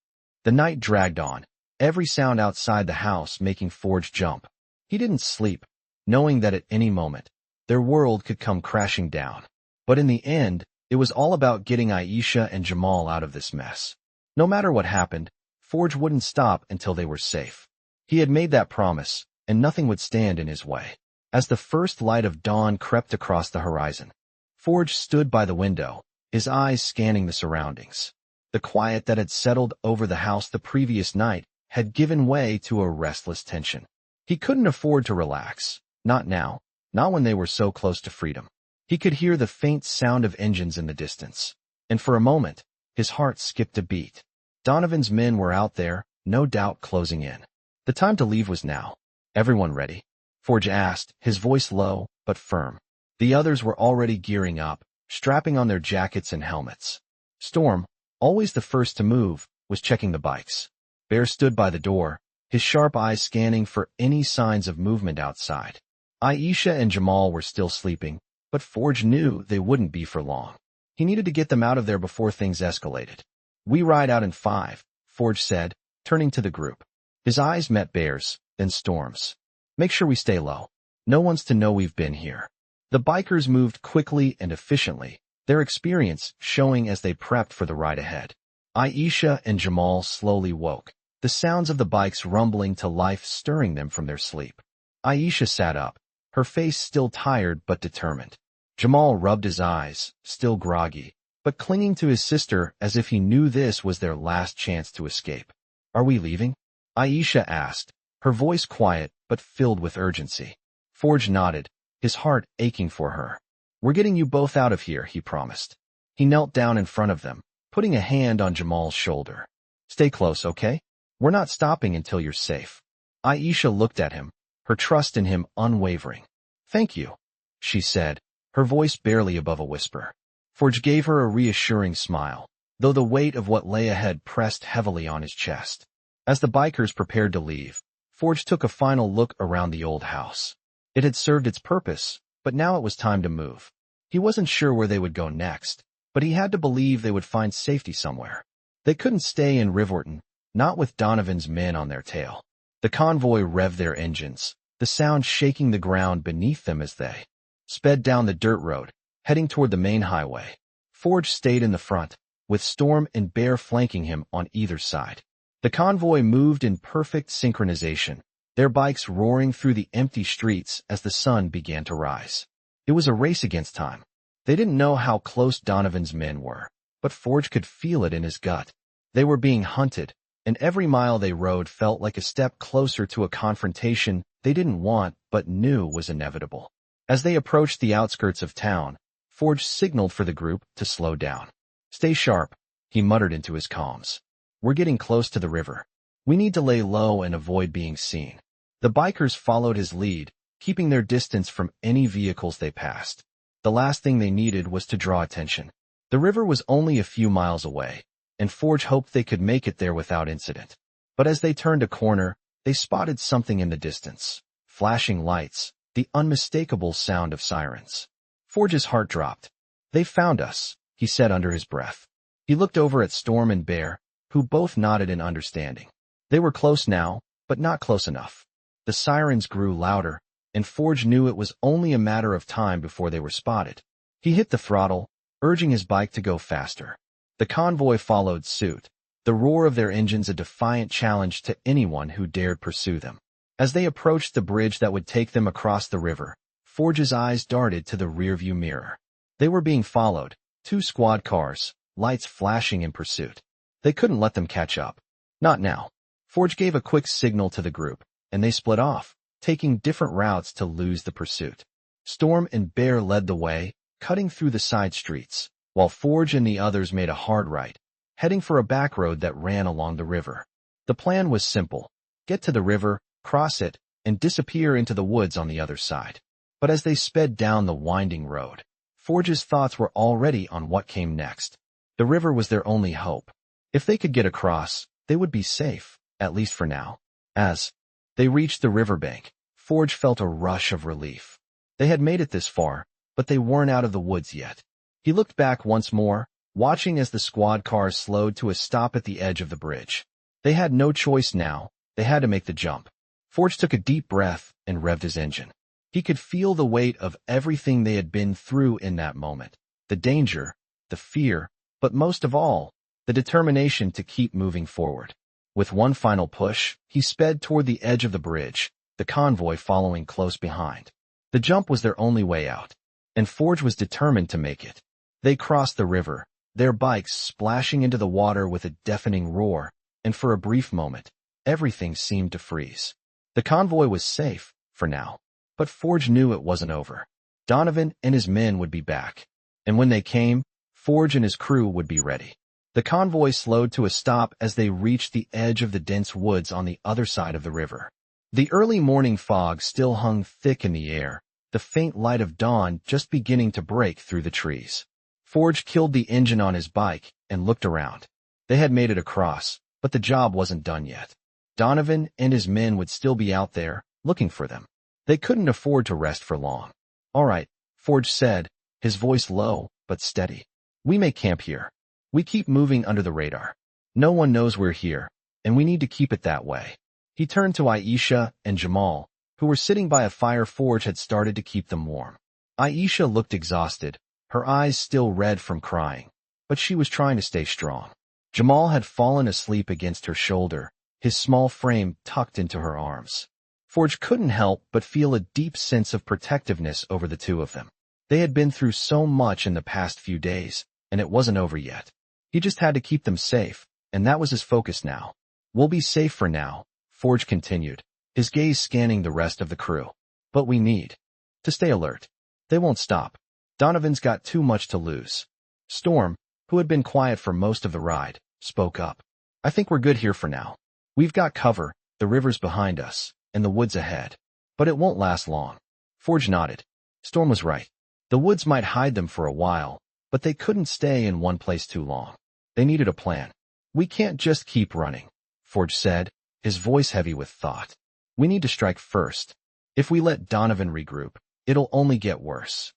The night dragged on, every sound outside the house making Forge jump. He didn't sleep, knowing that at any moment, their world could come crashing down. But in the end, it was all about getting Aisha and Jamal out of this mess. No matter what happened, Forge wouldn't stop until they were safe. He had made that promise, and nothing would stand in his way. As the first light of dawn crept across the horizon, Forge stood by the window, his eyes scanning the surroundings. The quiet that had settled over the house the previous night had given way to a restless tension. He couldn't afford to relax, not now, not when they were so close to freedom. He could hear the faint sound of engines in the distance, and for a moment, his heart skipped a beat. Donovan's men were out there, no doubt closing in. The time to leave was now. Everyone ready? Forge asked, his voice low, but firm. The others were already gearing up, strapping on their jackets and helmets. Storm, always the first to move, was checking the bikes. Bear stood by the door, his sharp eyes scanning for any signs of movement outside. Aisha and Jamal were still sleeping, but Forge knew they wouldn't be for long. He needed to get them out of there before things escalated. We ride out in 5, Forge said, turning to the group. His eyes met Bear's, then Storm's. Make sure we stay low. No one's to know we've been here. The bikers moved quickly and efficiently, their experience showing as they prepped for the ride ahead. Aisha and Jamal slowly woke, the sounds of the bikes rumbling to life stirring them from their sleep. Aisha sat up, her face still tired but determined. Jamal rubbed his eyes, still groggy, but clinging to his sister as if he knew this was their last chance to escape. Are we leaving? Aisha asked, her voice quiet but filled with urgency. Forge nodded, his heart aching for her. We're getting you both out of here, he promised. He knelt down in front of them, putting a hand on Jamal's shoulder. Stay close, okay? We're not stopping until you're safe. Aisha looked at him, her trust in him unwavering. Thank you, she said, her voice barely above a whisper. Forge gave her a reassuring smile, though the weight of what lay ahead pressed heavily on his chest. As the bikers prepared to leave, Forge took a final look around the old house. It had served its purpose, but now it was time to move. He wasn't sure where they would go next, but he had to believe they would find safety somewhere. They couldn't stay in Riverton, not with Donovan's men on their tail. The convoy revved their engines, the sound shaking the ground beneath them as they sped down the dirt road, heading toward the main highway. Forge stayed in the front, with Storm and Bear flanking him on either side. The convoy moved in perfect synchronization, their bikes roaring through the empty streets as the sun began to rise. It was a race against time. They didn't know how close Donovan's men were, but Forge could feel it in his gut. They were being hunted, and every mile they rode felt like a step closer to a confrontation they didn't want but knew was inevitable. As they approached the outskirts of town, Forge signaled for the group to slow down. Stay sharp, he muttered into his comms. We're getting close to the river. We need to lay low and avoid being seen. The bikers followed his lead, keeping their distance from any vehicles they passed. The last thing they needed was to draw attention. The river was only a few miles away, and Forge hoped they could make it there without incident. But as they turned a corner, they spotted something in the distance. Flashing lights, the unmistakable sound of sirens. Forge's heart dropped. They found us, he said under his breath. He looked over at Storm and Bear, who both nodded in understanding. They were close now, but not close enough. The sirens grew louder, and Forge knew it was only a matter of time before they were spotted. He hit the throttle, urging his bike to go faster. The convoy followed suit, the roar of their engines a defiant challenge to anyone who dared pursue them. As they approached the bridge that would take them across the river, Forge's eyes darted to the rearview mirror. They were being followed, 2 squad cars, lights flashing in pursuit. They couldn't let them catch up. Not now. Forge gave a quick signal to the group, and they split off, taking different routes to lose the pursuit. Storm and Bear led the way, cutting through the side streets, while Forge and the others made a hard right, heading for a back road that ran along the river. The plan was simple. Get to the river, cross it, and disappear into the woods on the other side. But as they sped down the winding road, Forge's thoughts were already on what came next. The river was their only hope. If they could get across, they would be safe, at least for now. As they reached the riverbank, Forge felt a rush of relief. They had made it this far, but they weren't out of the woods yet. He looked back once more, watching as the squad cars slowed to a stop at the edge of the bridge. They had no choice now. They had to make the jump. Forge took a deep breath and revved his engine. He could feel the weight of everything they had been through in that moment. The danger, the fear, but most of all, the determination to keep moving forward. With one final push, he sped toward the edge of the bridge, the convoy following close behind. The jump was their only way out, and Forge was determined to make it. They crossed the river, their bikes splashing into the water with a deafening roar, and for a brief moment, everything seemed to freeze. The convoy was safe, for now, but Forge knew it wasn't over. Donovan and his men would be back, and when they came, Forge and his crew would be ready. The convoy slowed to a stop as they reached the edge of the dense woods on the other side of the river. The early morning fog still hung thick in the air, the faint light of dawn just beginning to break through the trees. Forge killed the engine on his bike and looked around. They had made it across, but the job wasn't done yet. Donovan and his men would still be out there, looking for them. They couldn't afford to rest for long. "All right," Forge said, his voice low but steady. "We may camp here. We keep moving under the radar. No one knows we're here, and we need to keep it that way." He turned to Aisha and Jamal, who were sitting by a fire Forge had started to keep them warm. Aisha looked exhausted, her eyes still red from crying, but she was trying to stay strong. Jamal had fallen asleep against her shoulder, his small frame tucked into her arms. Forge couldn't help but feel a deep sense of protectiveness over the two of them. They had been through so much in the past few days, and it wasn't over yet. He just had to keep them safe, and that was his focus now. "We'll be safe for now," Forge continued, his gaze scanning the rest of the crew. "But we need to stay alert. They won't stop. Donovan's got too much to lose." Storm, who had been quiet for most of the ride, spoke up. "I think we're good here for now. We've got cover, the river's behind us, and the woods ahead. But it won't last long." Forge nodded. Storm was right. The woods might hide them for a while, but they couldn't stay in one place too long. They needed a plan. "We can't just keep running," Forge said, his voice heavy with thought. "We need to strike first. If we let Donovan regroup, it'll only get worse."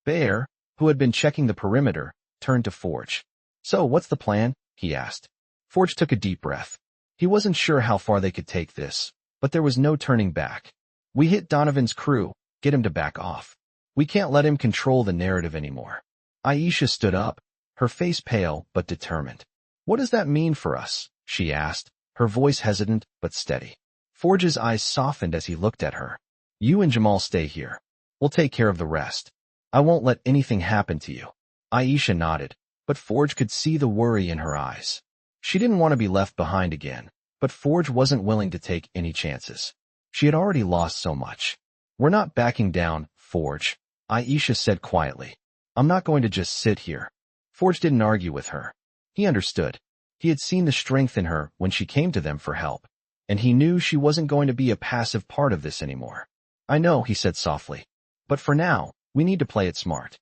Pier, who had been checking the perimeter, turned to Forge. "So what's the plan?" he asked. Forge took a deep breath. He wasn't sure how far they could take this, but there was no turning back. "We hit Donovan's crew, get him to back off. We can't let him control the narrative anymore." Aisha stood up, her face pale but determined. "What does that mean for us?" she asked, her voice hesitant but steady. Forge's eyes softened as he looked at her. "You and Jamal stay here. We'll take care of the rest. I won't let anything happen to you." Aisha nodded, but Forge could see the worry in her eyes. She didn't want to be left behind again, but Forge wasn't willing to take any chances. She had already lost so much. "We're not backing down, Forge," Aisha said quietly. "I'm not going to just sit here." Forge didn't argue with her. He understood. He had seen the strength in her when she came to them for help, and he knew she wasn't going to be a passive part of this anymore. "I know," he said softly, "but for now, we need to play it smart."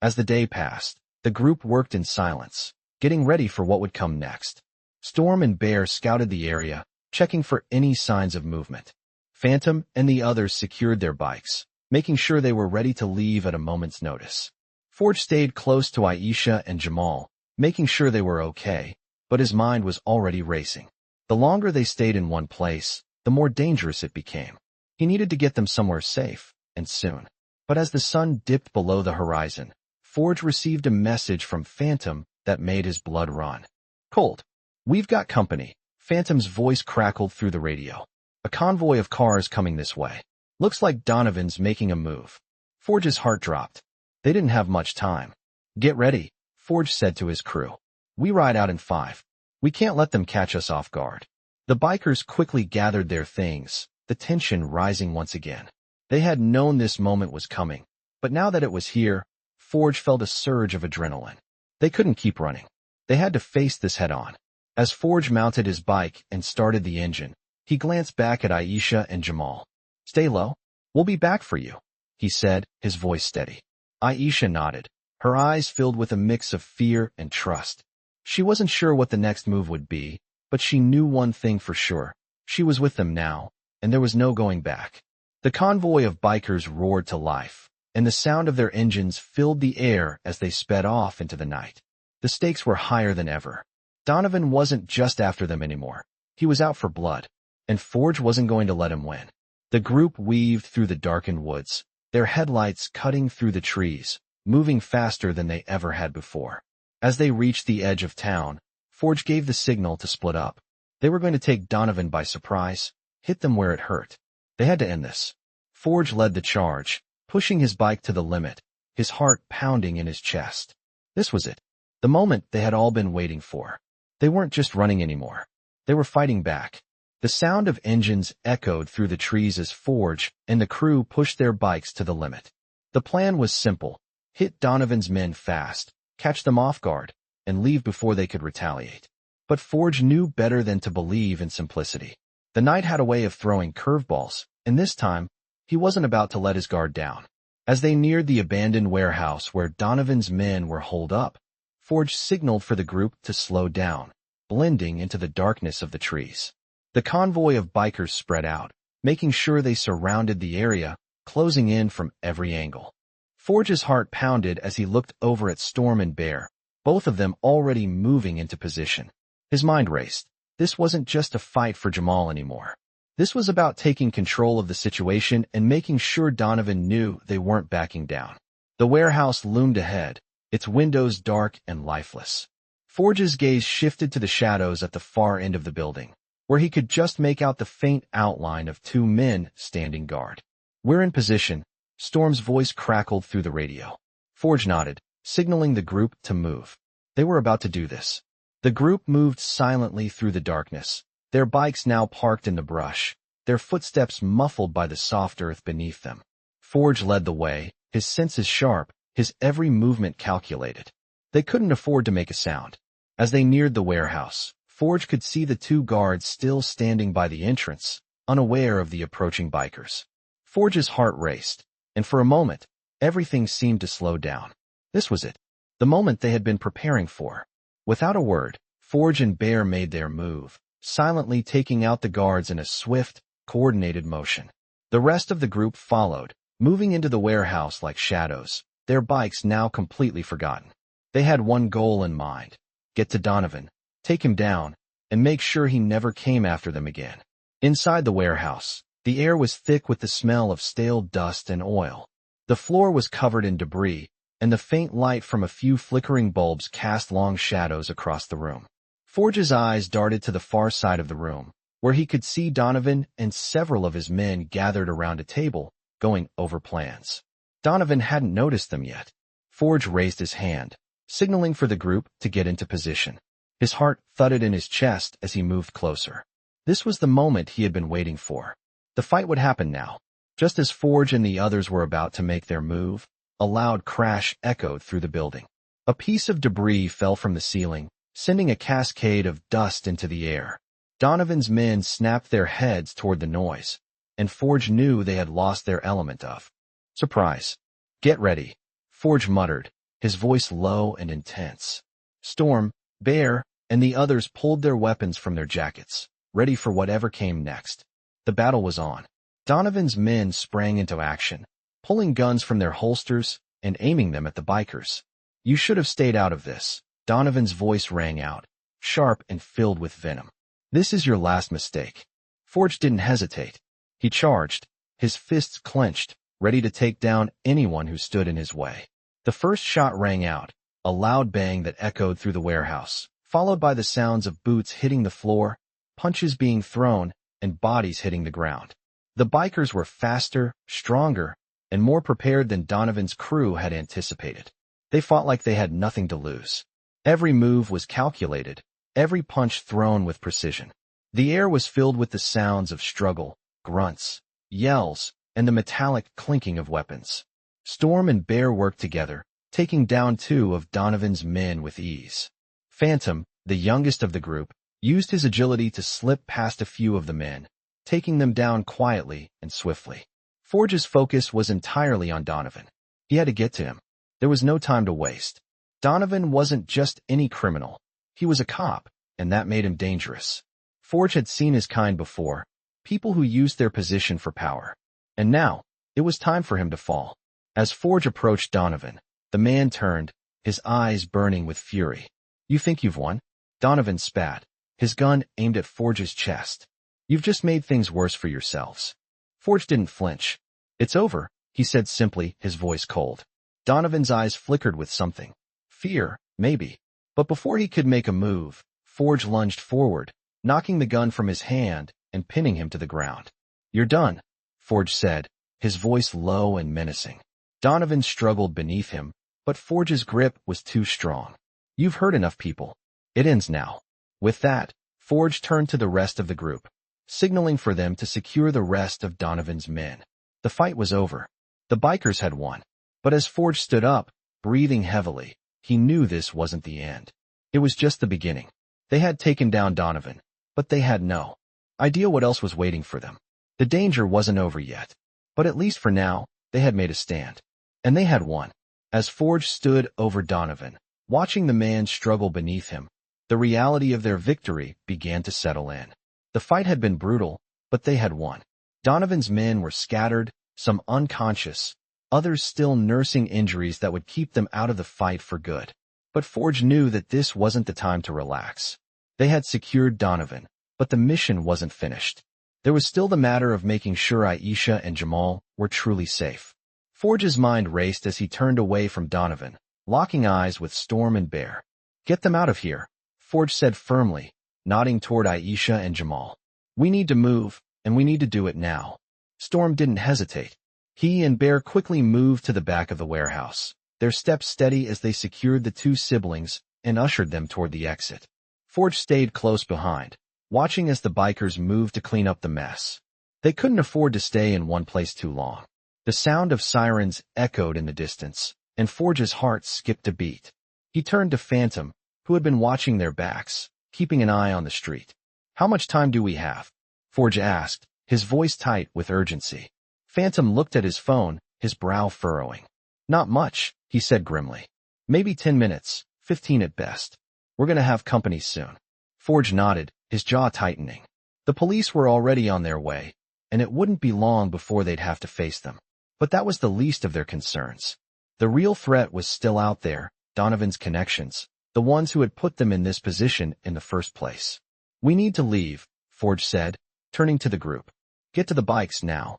As the day passed, the group worked in silence, getting ready for what would come next. Storm and Pier scouted the area, checking for any signs of movement. Phantom and the others secured their bikes, making sure they were ready to leave at a moment's notice. Forge stayed close to Aisha and Jamal, making sure they were okay, but his mind was already racing. The longer they stayed in one place, the more dangerous it became. He needed to get them somewhere safe, and soon. But as the sun dipped below the horizon, Forge received a message from Phantom that made his blood run cold. "We've got company," Phantom's voice crackled through the radio. "A convoy of cars coming this way. Looks like Donovan's making a move." Forge's heart dropped. They didn't have much time. "Get ready," Forge said to his crew. "We ride out in 5. We can't let them catch us off guard." The bikers quickly gathered their things, the tension rising once again. They had known this moment was coming, but now that it was here, Forge felt a surge of adrenaline. They couldn't keep running. They had to face this head-on. As Forge mounted his bike and started the engine, he glanced back at Aisha and Jamal. "Stay low. We'll be back for you," he said, his voice steady. Aisha nodded, her eyes filled with a mix of fear and trust. She wasn't sure what the next move would be, but she knew one thing for sure. She was with them now, and there was no going back. The convoy of bikers roared to life, and the sound of their engines filled the air as they sped off into the night. The stakes were higher than ever. Donovan wasn't just after them anymore. He was out for blood, and Forge wasn't going to let him win. The group weaved through the darkened woods, their headlights cutting through the trees, moving faster than they ever had before. As they reached the edge of town, Forge gave the signal to split up. They were going to take Donovan by surprise, hit them where it hurt. They had to end this. Forge led the charge, pushing his bike to the limit, his heart pounding in his chest. This was it. The moment they had all been waiting for. They weren't just running anymore. They were fighting back. The sound of engines echoed through the trees as Forge and the crew pushed their bikes to the limit. The plan was simple. Hit Donovan's men fast, catch them off guard, and leave before they could retaliate. But Forge knew better than to believe in simplicity. The night had a way of throwing curveballs, and this time, he wasn't about to let his guard down. As they neared the abandoned warehouse where Donovan's men were holed up, Forge signaled for the group to slow down, blending into the darkness of the trees. The convoy of bikers spread out, making sure they surrounded the area, closing in from every angle. Forge's heart pounded as he looked over at Storm and Bear, both of them already moving into position. His mind raced. This wasn't just a fight for Jamal anymore. This was about taking control of the situation and making sure Donovan knew they weren't backing down. The warehouse loomed ahead, its windows dark and lifeless. Forge's gaze shifted to the shadows at the far end of the building, where he could just make out the faint outline of two men standing guard. "We're in position," Storm's voice crackled through the radio. Forge nodded, signaling the group to move. They were about to do this. The group moved silently through the darkness, their bikes now parked in the brush, their footsteps muffled by the soft earth beneath them. Forge led the way, his senses sharp, his every movement calculated. They couldn't afford to make a sound. As they neared the warehouse, Forge could see the two guards still standing by the entrance, unaware of the approaching bikers. Forge's heart raced, and for a moment, everything seemed to slow down. This was it, the moment they had been preparing for. Without a word, Forge and Bear made their move, silently taking out the guards in a swift, coordinated motion. The rest of the group followed, moving into the warehouse like shadows, their bikes now completely forgotten. They had one goal in mind: get to Donovan, take him down, and make sure he never came after them again. Inside the warehouse, the air was thick with the smell of stale dust and oil. The floor was covered in debris, and the faint light from a few flickering bulbs cast long shadows across the room. Forge's eyes darted to the far side of the room, where he could see Donovan and several of his men gathered around a table, going over plans. Donovan hadn't noticed them yet. Forge raised his hand, signaling for the group to get into position. His heart thudded in his chest as he moved closer. This was the moment he had been waiting for. The fight would happen now. Just as Forge and the others were about to make their move, a loud crash echoed through the building. A piece of debris fell from the ceiling, sending a cascade of dust into the air. Donovan's men snapped their heads toward the noise, and Forge knew they had lost their element of surprise. "Get ready," Forge muttered, his voice low and intense. Storm, Bear, and the others pulled their weapons from their jackets, ready for whatever came next. The battle was on. Donovan's men sprang into action, pulling guns from their holsters and aiming them at the bikers. "You should have stayed out of this," Donovan's voice rang out, sharp and filled with venom. "This is your last mistake." Forge didn't hesitate. He charged, his fists clenched, ready to take down anyone who stood in his way. The first shot rang out, a loud bang that echoed through the warehouse, followed by the sounds of boots hitting the floor, punches being thrown, and bodies hitting the ground. The bikers were faster, stronger, and more prepared than Donovan's crew had anticipated. They fought like they had nothing to lose. Every move was calculated, every punch thrown with precision. The air was filled with the sounds of struggle, grunts, yells, and the metallic clinking of weapons. Storm and Bear worked together, taking down two of Donovan's men with ease. Phantom, the youngest of the group, used his agility to slip past a few of the men, taking them down quietly and swiftly. Forge's focus was entirely on Donovan. He had to get to him. There was no time to waste. Donovan wasn't just any criminal. He was a cop, and that made him dangerous. Forge had seen his kind before, people who used their position for power. And now, it was time for him to fall. As Forge approached Donovan, the man turned, his eyes burning with fury. "You think you've won?" Donovan spat, his gun aimed at Forge's chest. "You've just made things worse for yourselves." Forge didn't flinch. "It's over," he said simply, his voice cold. Donovan's eyes flickered with something. Fear, maybe. But before he could make a move, Forge lunged forward, knocking the gun from his hand and pinning him to the ground. "You're done," Forge said, his voice low and menacing. Donovan struggled beneath him, but Forge's grip was too strong. "You've hurt enough people. It ends now." With that, Forge turned to the rest of the group, signaling for them to secure the rest of Donovan's men. The fight was over. The bikers had won. But as Forge stood up, breathing heavily, he knew this wasn't the end. It was just the beginning. They had taken down Donovan, but they had no idea what else was waiting for them. The danger wasn't over yet. But at least for now, they had made a stand. And they had won. As Forge stood over Donovan, watching the man struggle beneath him, the reality of their victory began to settle in. The fight had been brutal, but they had won. Donovan's men were scattered, some unconscious, others still nursing injuries that would keep them out of the fight for good. But Forge knew that this wasn't the time to relax. They had secured Donovan, but the mission wasn't finished. There was still the matter of making sure Aisha and Jamal were truly safe. Forge's mind raced as he turned away from Donovan, locking eyes with Storm and Bear. "Get them out of here," Forge said firmly, nodding toward Aisha and Jamal. "We need to move, and we need to do it now." Storm didn't hesitate. He and Bear quickly moved to the back of the warehouse, their steps steady as they secured the two siblings and ushered them toward the exit. Forge stayed close behind, watching as the bikers moved to clean up the mess. They couldn't afford to stay in one place too long. The sound of sirens echoed in the distance, and Forge's heart skipped a beat. He turned to Phantom, who had been watching their backs, keeping an eye on the street. "How much time do we have?" Forge asked, his voice tight with urgency. Phantom looked at his phone, his brow furrowing. "Not much," he said grimly. "Maybe 10 minutes, 15 at best. We're gonna have company soon." Forge nodded, his jaw tightening. The police were already on their way, and it wouldn't be long before they'd have to face them. But that was the least of their concerns. The real threat was still out there, Donovan's connections, the ones who had put them in this position in the first place. "We need to leave," Forge said, turning to the group. "Get to the bikes now."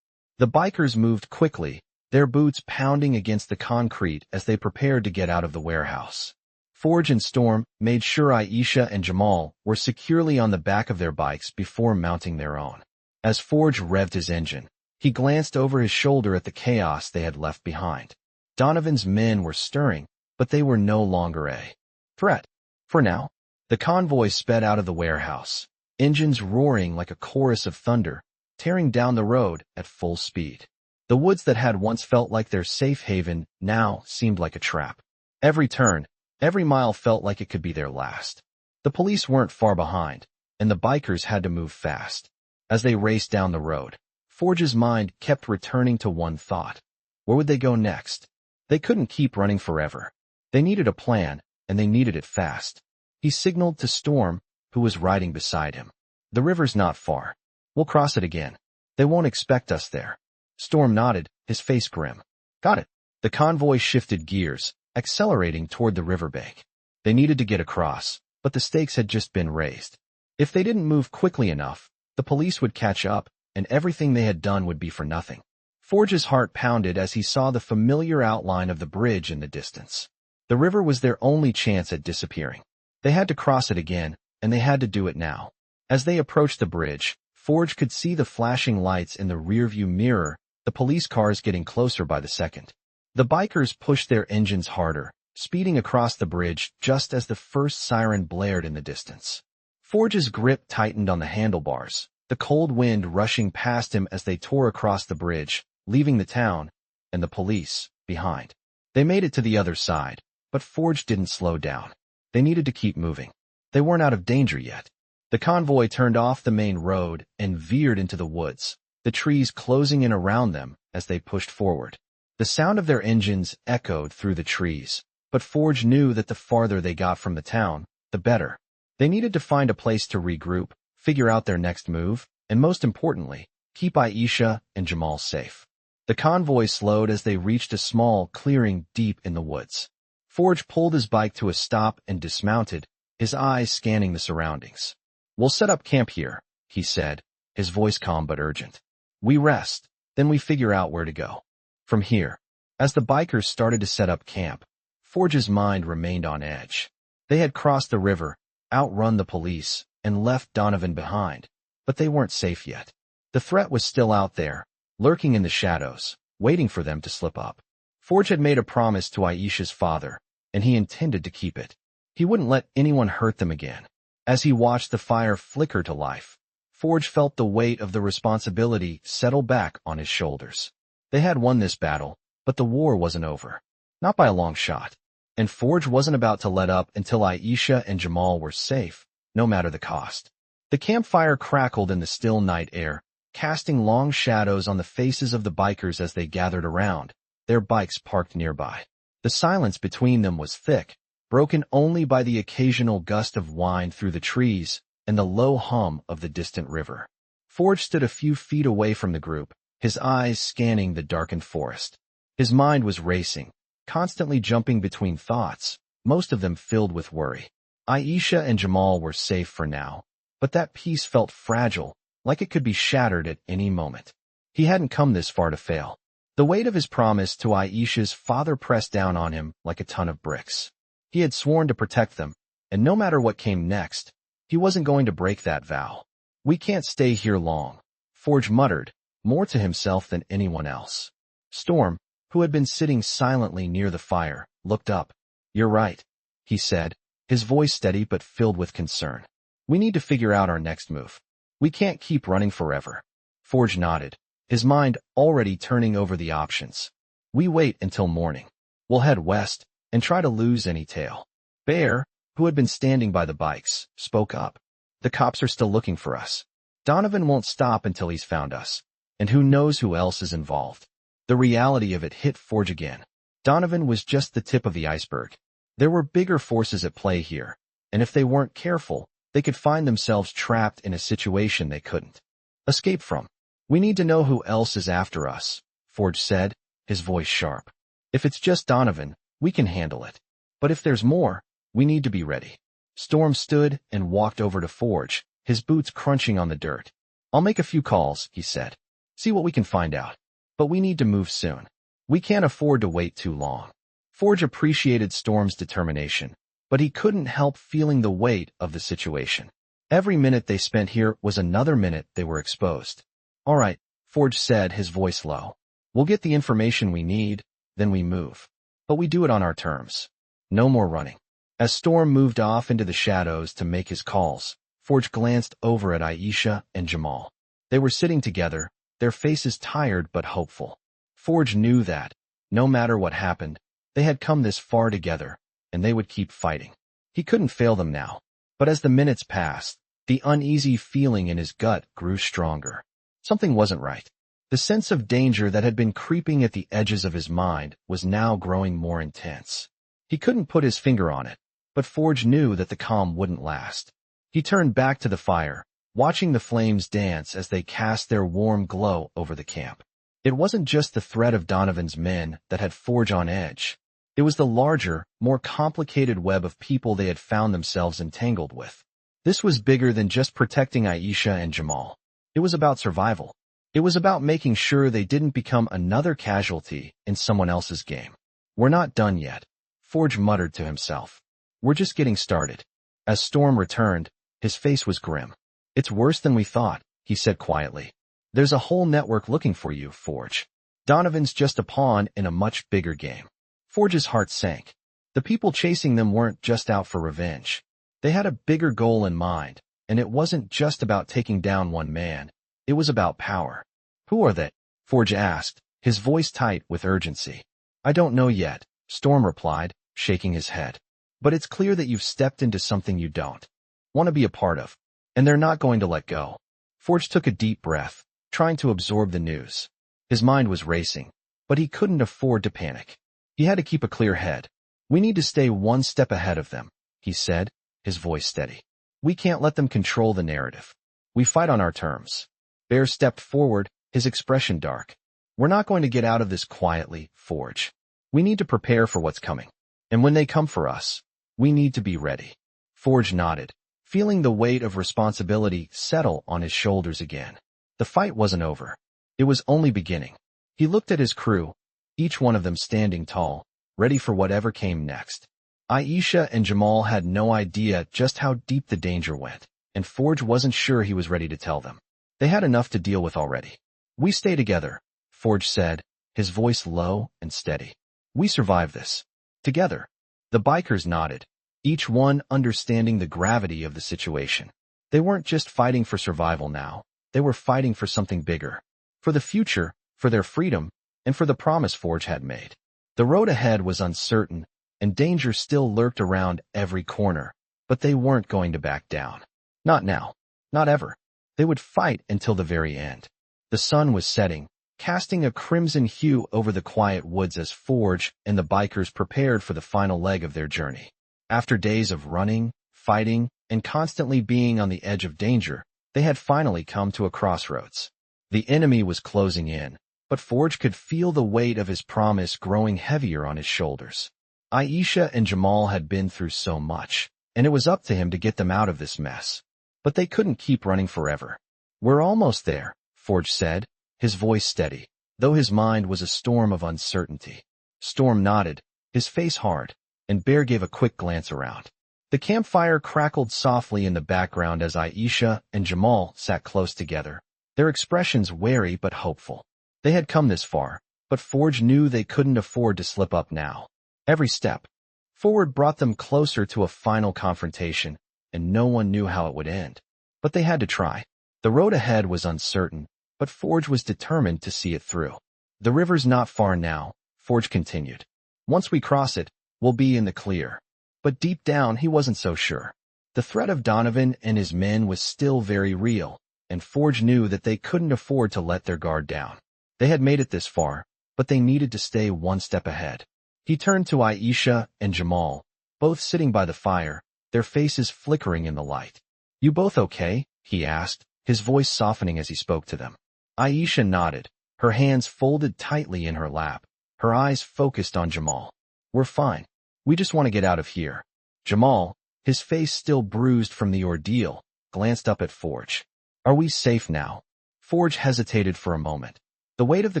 The bikers moved quickly, their boots pounding against the concrete as they prepared to get out of the warehouse. Forge and Storm made sure Aisha and Jamal were securely on the back of their bikes before mounting their own. As Forge revved his engine, he glanced over his shoulder at the chaos they had left behind. Donovan's men were stirring, but they were no longer a threat. For now, the convoy sped out of the warehouse, engines roaring like a chorus of thunder, tearing down the road at full speed. The woods that had once felt like their safe haven now seemed like a trap. Every turn, every mile felt like it could be their last. The police weren't far behind, and the bikers had to move fast. As they raced down the road, Forge's mind kept returning to one thought. Where would they go next? They couldn't keep running forever. They needed a plan, and they needed it fast. He signaled to Storm, who was riding beside him. "The river's not far. We'll cross it again. They won't expect us there." Storm nodded, his face grim. "Got it." The convoy shifted gears, accelerating toward the riverbank. They needed to get across, but the stakes had just been raised. If they didn't move quickly enough, the police would catch up, and everything they had done would be for nothing. Forge's heart pounded as he saw the familiar outline of the bridge in the distance. The river was their only chance at disappearing. They had to cross it again, and they had to do it now. As they approached the bridge, Forge could see the flashing lights in the rearview mirror, the police cars getting closer by the second. The bikers pushed their engines harder, speeding across the bridge just as the first siren blared in the distance. Forge's grip tightened on the handlebars, the cold wind rushing past him as they tore across the bridge, leaving the town and the police behind. They made it to the other side, but Forge didn't slow down. They needed to keep moving. They weren't out of danger yet. The convoy turned off the main road and veered into the woods, the trees closing in around them as they pushed forward. The sound of their engines echoed through the trees, but Forge knew that the farther they got from the town, the better. They needed to find a place to regroup, figure out their next move, and most importantly, keep Aisha and Jamal safe. The convoy slowed as they reached a small clearing deep in the woods. Forge pulled his bike to a stop and dismounted, his eyes scanning the surroundings. "We'll set up camp here," he said, his voice calm but urgent. "We rest, then we figure out where to go from here." As the bikers started to set up camp, Forge's mind remained on edge. They had crossed the river, outrun the police, and left Donovan behind, but they weren't safe yet. The threat was still out there, lurking in the shadows, waiting for them to slip up. Forge had made a promise to Aisha's father, and he intended to keep it. He wouldn't let anyone hurt them again. As he watched the fire flicker to life, Forge felt the weight of the responsibility settle back on his shoulders. They had won this battle, but the war wasn't over. Not by a long shot. And Forge wasn't about to let up until Aisha and Jamal were safe, no matter the cost. The campfire crackled in the still night air, casting long shadows on the faces of the bikers as they gathered around, their bikes parked nearby. The silence between them was thick, broken only by the occasional gust of wind through the trees and the low hum of the distant river. Forge stood a few feet away from the group, his eyes scanning the darkened forest. His mind was racing, constantly jumping between thoughts, most of them filled with worry. Aisha and Jamal were safe for now, but that peace felt fragile, like it could be shattered at any moment. He hadn't come this far to fail. The weight of his promise to Aisha's father pressed down on him like a ton of bricks. He had sworn to protect them, and no matter what came next, he wasn't going to break that vow. "We can't stay here long," Forge muttered, more to himself than anyone else. Storm, who had been sitting silently near the fire, looked up. "You're right," he said, his voice steady but filled with concern. "We need to figure out our next move. We can't keep running forever." Forge nodded, his mind already turning over the options. "We wait until morning. We'll head west and try to lose any tail." Bear, who had been standing by the bikes, spoke up. "The cops are still looking for us. Donovan won't stop until he's found us, and who knows who else is involved." The reality of it hit Forge again. Donovan was just the tip of the iceberg. There were bigger forces at play here, and if they weren't careful, they could find themselves trapped in a situation they couldn't escape from. "We need to know who else is after us," Forge said, his voice sharp. "If it's just Donovan, we can handle it. But if there's more, we need to be ready." Storm stood and walked over to Forge, his boots crunching on the dirt. "I'll make a few calls," he said. "See what we can find out. But we need to move soon. We can't afford to wait too long." Forge appreciated Storm's determination, but he couldn't help feeling the weight of the situation. Every minute they spent here was another minute they were exposed. "All right," Forge said, his voice low. "We'll get the information we need, then we move. But we do it on our terms. No more running." As Storm moved off into the shadows to make his calls, Forge glanced over at Aisha and Jamal. They were sitting together, their faces tired but hopeful. Forge knew that, no matter what happened, they had come this far together, and they would keep fighting. He couldn't fail them now. But as the minutes passed, the uneasy feeling in his gut grew stronger. Something wasn't right. The sense of danger that had been creeping at the edges of his mind was now growing more intense. He couldn't put his finger on it, but Forge knew that the calm wouldn't last. He turned back to the fire, watching the flames dance as they cast their warm glow over the camp. It wasn't just the threat of Donovan's men that had Forge on edge. It was the larger, more complicated web of people they had found themselves entangled with. This was bigger than just protecting Aisha and Jamal. It was about survival. It was about making sure they didn't become another casualty in someone else's game. "We're not done yet," Forge muttered to himself. "We're just getting started." As Storm returned, his face was grim. "It's worse than we thought," he said quietly. "There's a whole network looking for you, Forge. Donovan's just a pawn in a much bigger game." Forge's heart sank. The people chasing them weren't just out for revenge. They had a bigger goal in mind, and it wasn't just about taking down one man. It was about power. "Who are they?" Forge asked, his voice tight with urgency. "I don't know yet," Storm replied, shaking his head. "But it's clear that you've stepped into something you don't want to be a part of. And they're not going to let go." Forge took a deep breath, trying to absorb the news. His mind was racing, but he couldn't afford to panic. He had to keep a clear head. "We need to stay one step ahead of them," he said, his voice steady. "We can't let them control the narrative. We fight on our terms." Bear stepped forward, his expression dark. "We're not going to get out of this quietly, Forge. We need to prepare for what's coming." And when they come for us, we need to be ready. Forge nodded, feeling the weight of responsibility settle on his shoulders again. The fight wasn't over. It was only beginning. He looked at his crew, each one of them standing tall, ready for whatever came next. Aisha and Jamal had no idea just how deep the danger went, and Forge wasn't sure he was ready to tell them. They had enough to deal with already. We stay together, Forge said, his voice low and steady. We survive this. Together. The bikers nodded, each one understanding the gravity of the situation. They weren't just fighting for survival now. They were fighting for something bigger. For the future, for their freedom, and for the promise Forge had made. The road ahead was uncertain, and danger still lurked around every corner, but they weren't going to back down. Not now. Not ever. They would fight until the very end. The sun was setting, casting a crimson hue over the quiet woods as Forge and the bikers prepared for the final leg of their journey. After days of running, fighting, and constantly being on the edge of danger, they had finally come to a crossroads. The enemy was closing in, but Forge could feel the weight of his promise growing heavier on his shoulders. Aisha and Jamal had been through so much, and it was up to him to get them out of this mess. But they couldn't keep running forever. We're almost there, Forge said, his voice steady, though his mind was a storm of uncertainty. Storm nodded, his face hard, and Bear gave a quick glance around. The campfire crackled softly in the background as Aisha and Jamal sat close together, their expressions wary but hopeful. They had come this far, but Forge knew they couldn't afford to slip up now. Every step forward brought them closer to a final confrontation, and no one knew how it would end. But they had to try. The road ahead was uncertain, but Forge was determined to see it through. The river's not far now, Forge continued. Once we cross it, we'll be in the clear. But deep down, he wasn't so sure. The threat of Donovan and his men was still very real, and Forge knew that they couldn't afford to let their guard down. They had made it this far, but they needed to stay one step ahead. He turned to Aisha and Jamal, both sitting by the fire, their faces flickering in the light. You both okay? He asked, his voice softening as he spoke to them. Aisha nodded, her hands folded tightly in her lap, her eyes focused on Jamal. We're fine. We just want to get out of here. Jamal, his face still bruised from the ordeal, glanced up at Forge. Are we safe now? Forge hesitated for a moment, the weight of the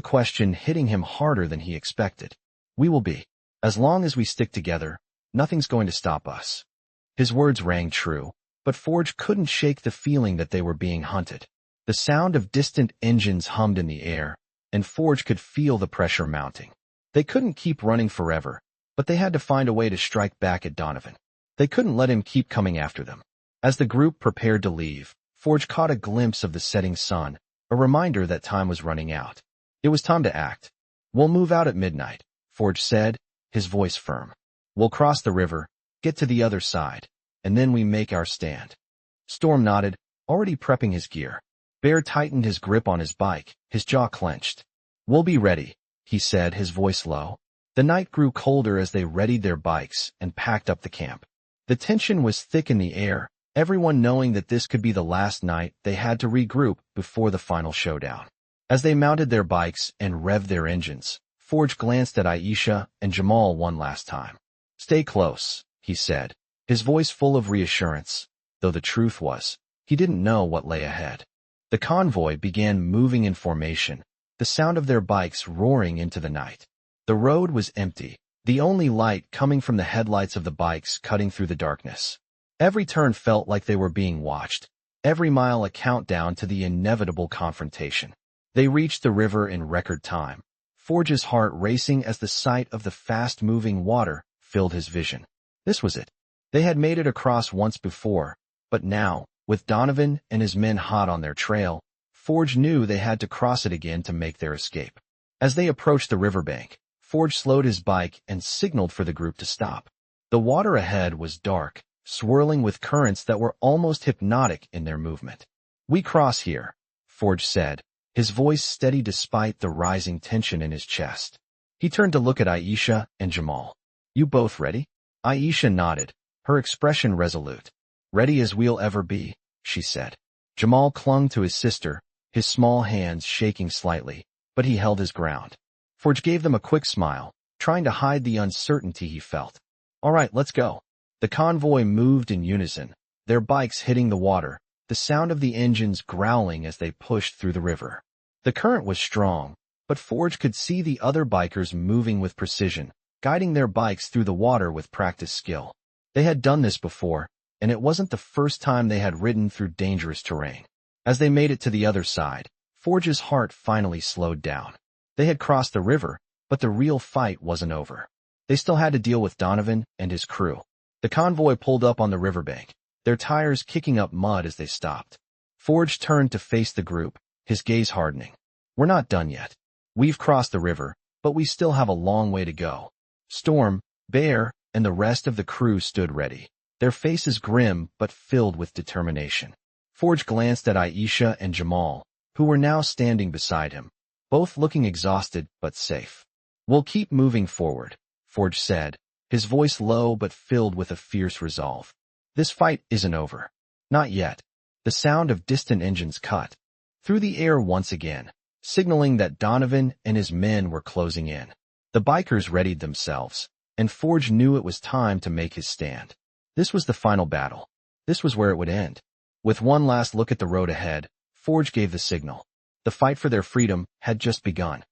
question hitting him harder than he expected. We will be. As long as we stick together, nothing's going to stop us. His words rang true, but Forge couldn't shake the feeling that they were being hunted. The sound of distant engines hummed in the air, and Forge could feel the pressure mounting. They couldn't keep running forever, but they had to find a way to strike back at Donovan. They couldn't let him keep coming after them. As the group prepared to leave, Forge caught a glimpse of the setting sun, a reminder that time was running out. It was time to act. We'll move out at midnight, Forge said, his voice firm. We'll cross the river, get to the other side, and then we make our stand. Storm nodded, already prepping his gear. Bear tightened his grip on his bike, his jaw clenched. We'll be ready, he said, his voice low. The night grew colder as they readied their bikes and packed up the camp. The tension was thick in the air, everyone knowing that this could be the last night they had to regroup before the final showdown. As they mounted their bikes and revved their engines, Forge glanced at Aisha and Jamal one last time. Stay close, he said, his voice full of reassurance, though the truth was, he didn't know what lay ahead. The convoy began moving in formation, the sound of their bikes roaring into the night. The road was empty, the only light coming from the headlights of the bikes cutting through the darkness. Every turn felt like they were being watched, every mile a countdown to the inevitable confrontation. They reached the river in record time, Forge's heart racing as the sight of the fast-moving water filled his vision. This was it. They had made it across once before, but now, with Donovan and his men hot on their trail, Forge knew they had to cross it again to make their escape. As they approached the riverbank, Forge slowed his bike and signaled for the group to stop. The water ahead was dark, swirling with currents that were almost hypnotic in their movement. We cross here, Forge said, his voice steady despite the rising tension in his chest. He turned to look at Aisha and Jamal. You both ready? Aisha nodded, her expression resolute. Ready as we'll ever be, she said. Jamal clung to his sister, his small hands shaking slightly, but he held his ground. Forge gave them a quick smile, trying to hide the uncertainty he felt. All right, let's go. The convoy moved in unison, their bikes hitting the water, the sound of the engines growling as they pushed through the river. The current was strong, but Forge could see the other bikers moving with precision, guiding their bikes through the water with practiced skill. They had done this before, and it wasn't the first time they had ridden through dangerous terrain. As they made it to the other side, Forge's heart finally slowed down. They had crossed the river, but the real fight wasn't over. They still had to deal with Donovan and his crew. The convoy pulled up on the riverbank, their tires kicking up mud as they stopped. Forge turned to face the group, his gaze hardening. We're not done yet. We've crossed the river, but we still have a long way to go. Storm, Bear, and the rest of the crew stood ready, their faces grim but filled with determination. Forge glanced at Aisha and Jamal, who were now standing beside him, both looking exhausted but safe. We'll keep moving forward, Forge said, his voice low but filled with a fierce resolve. This fight isn't over. Not yet. The sound of distant engines cut through the air once again, signaling that Donovan and his men were closing in. The bikers readied themselves, and Forge knew it was time to make his stand. This was the final battle. This was where it would end. With one last look at the road ahead, Forge gave the signal. The fight for their freedom had just begun.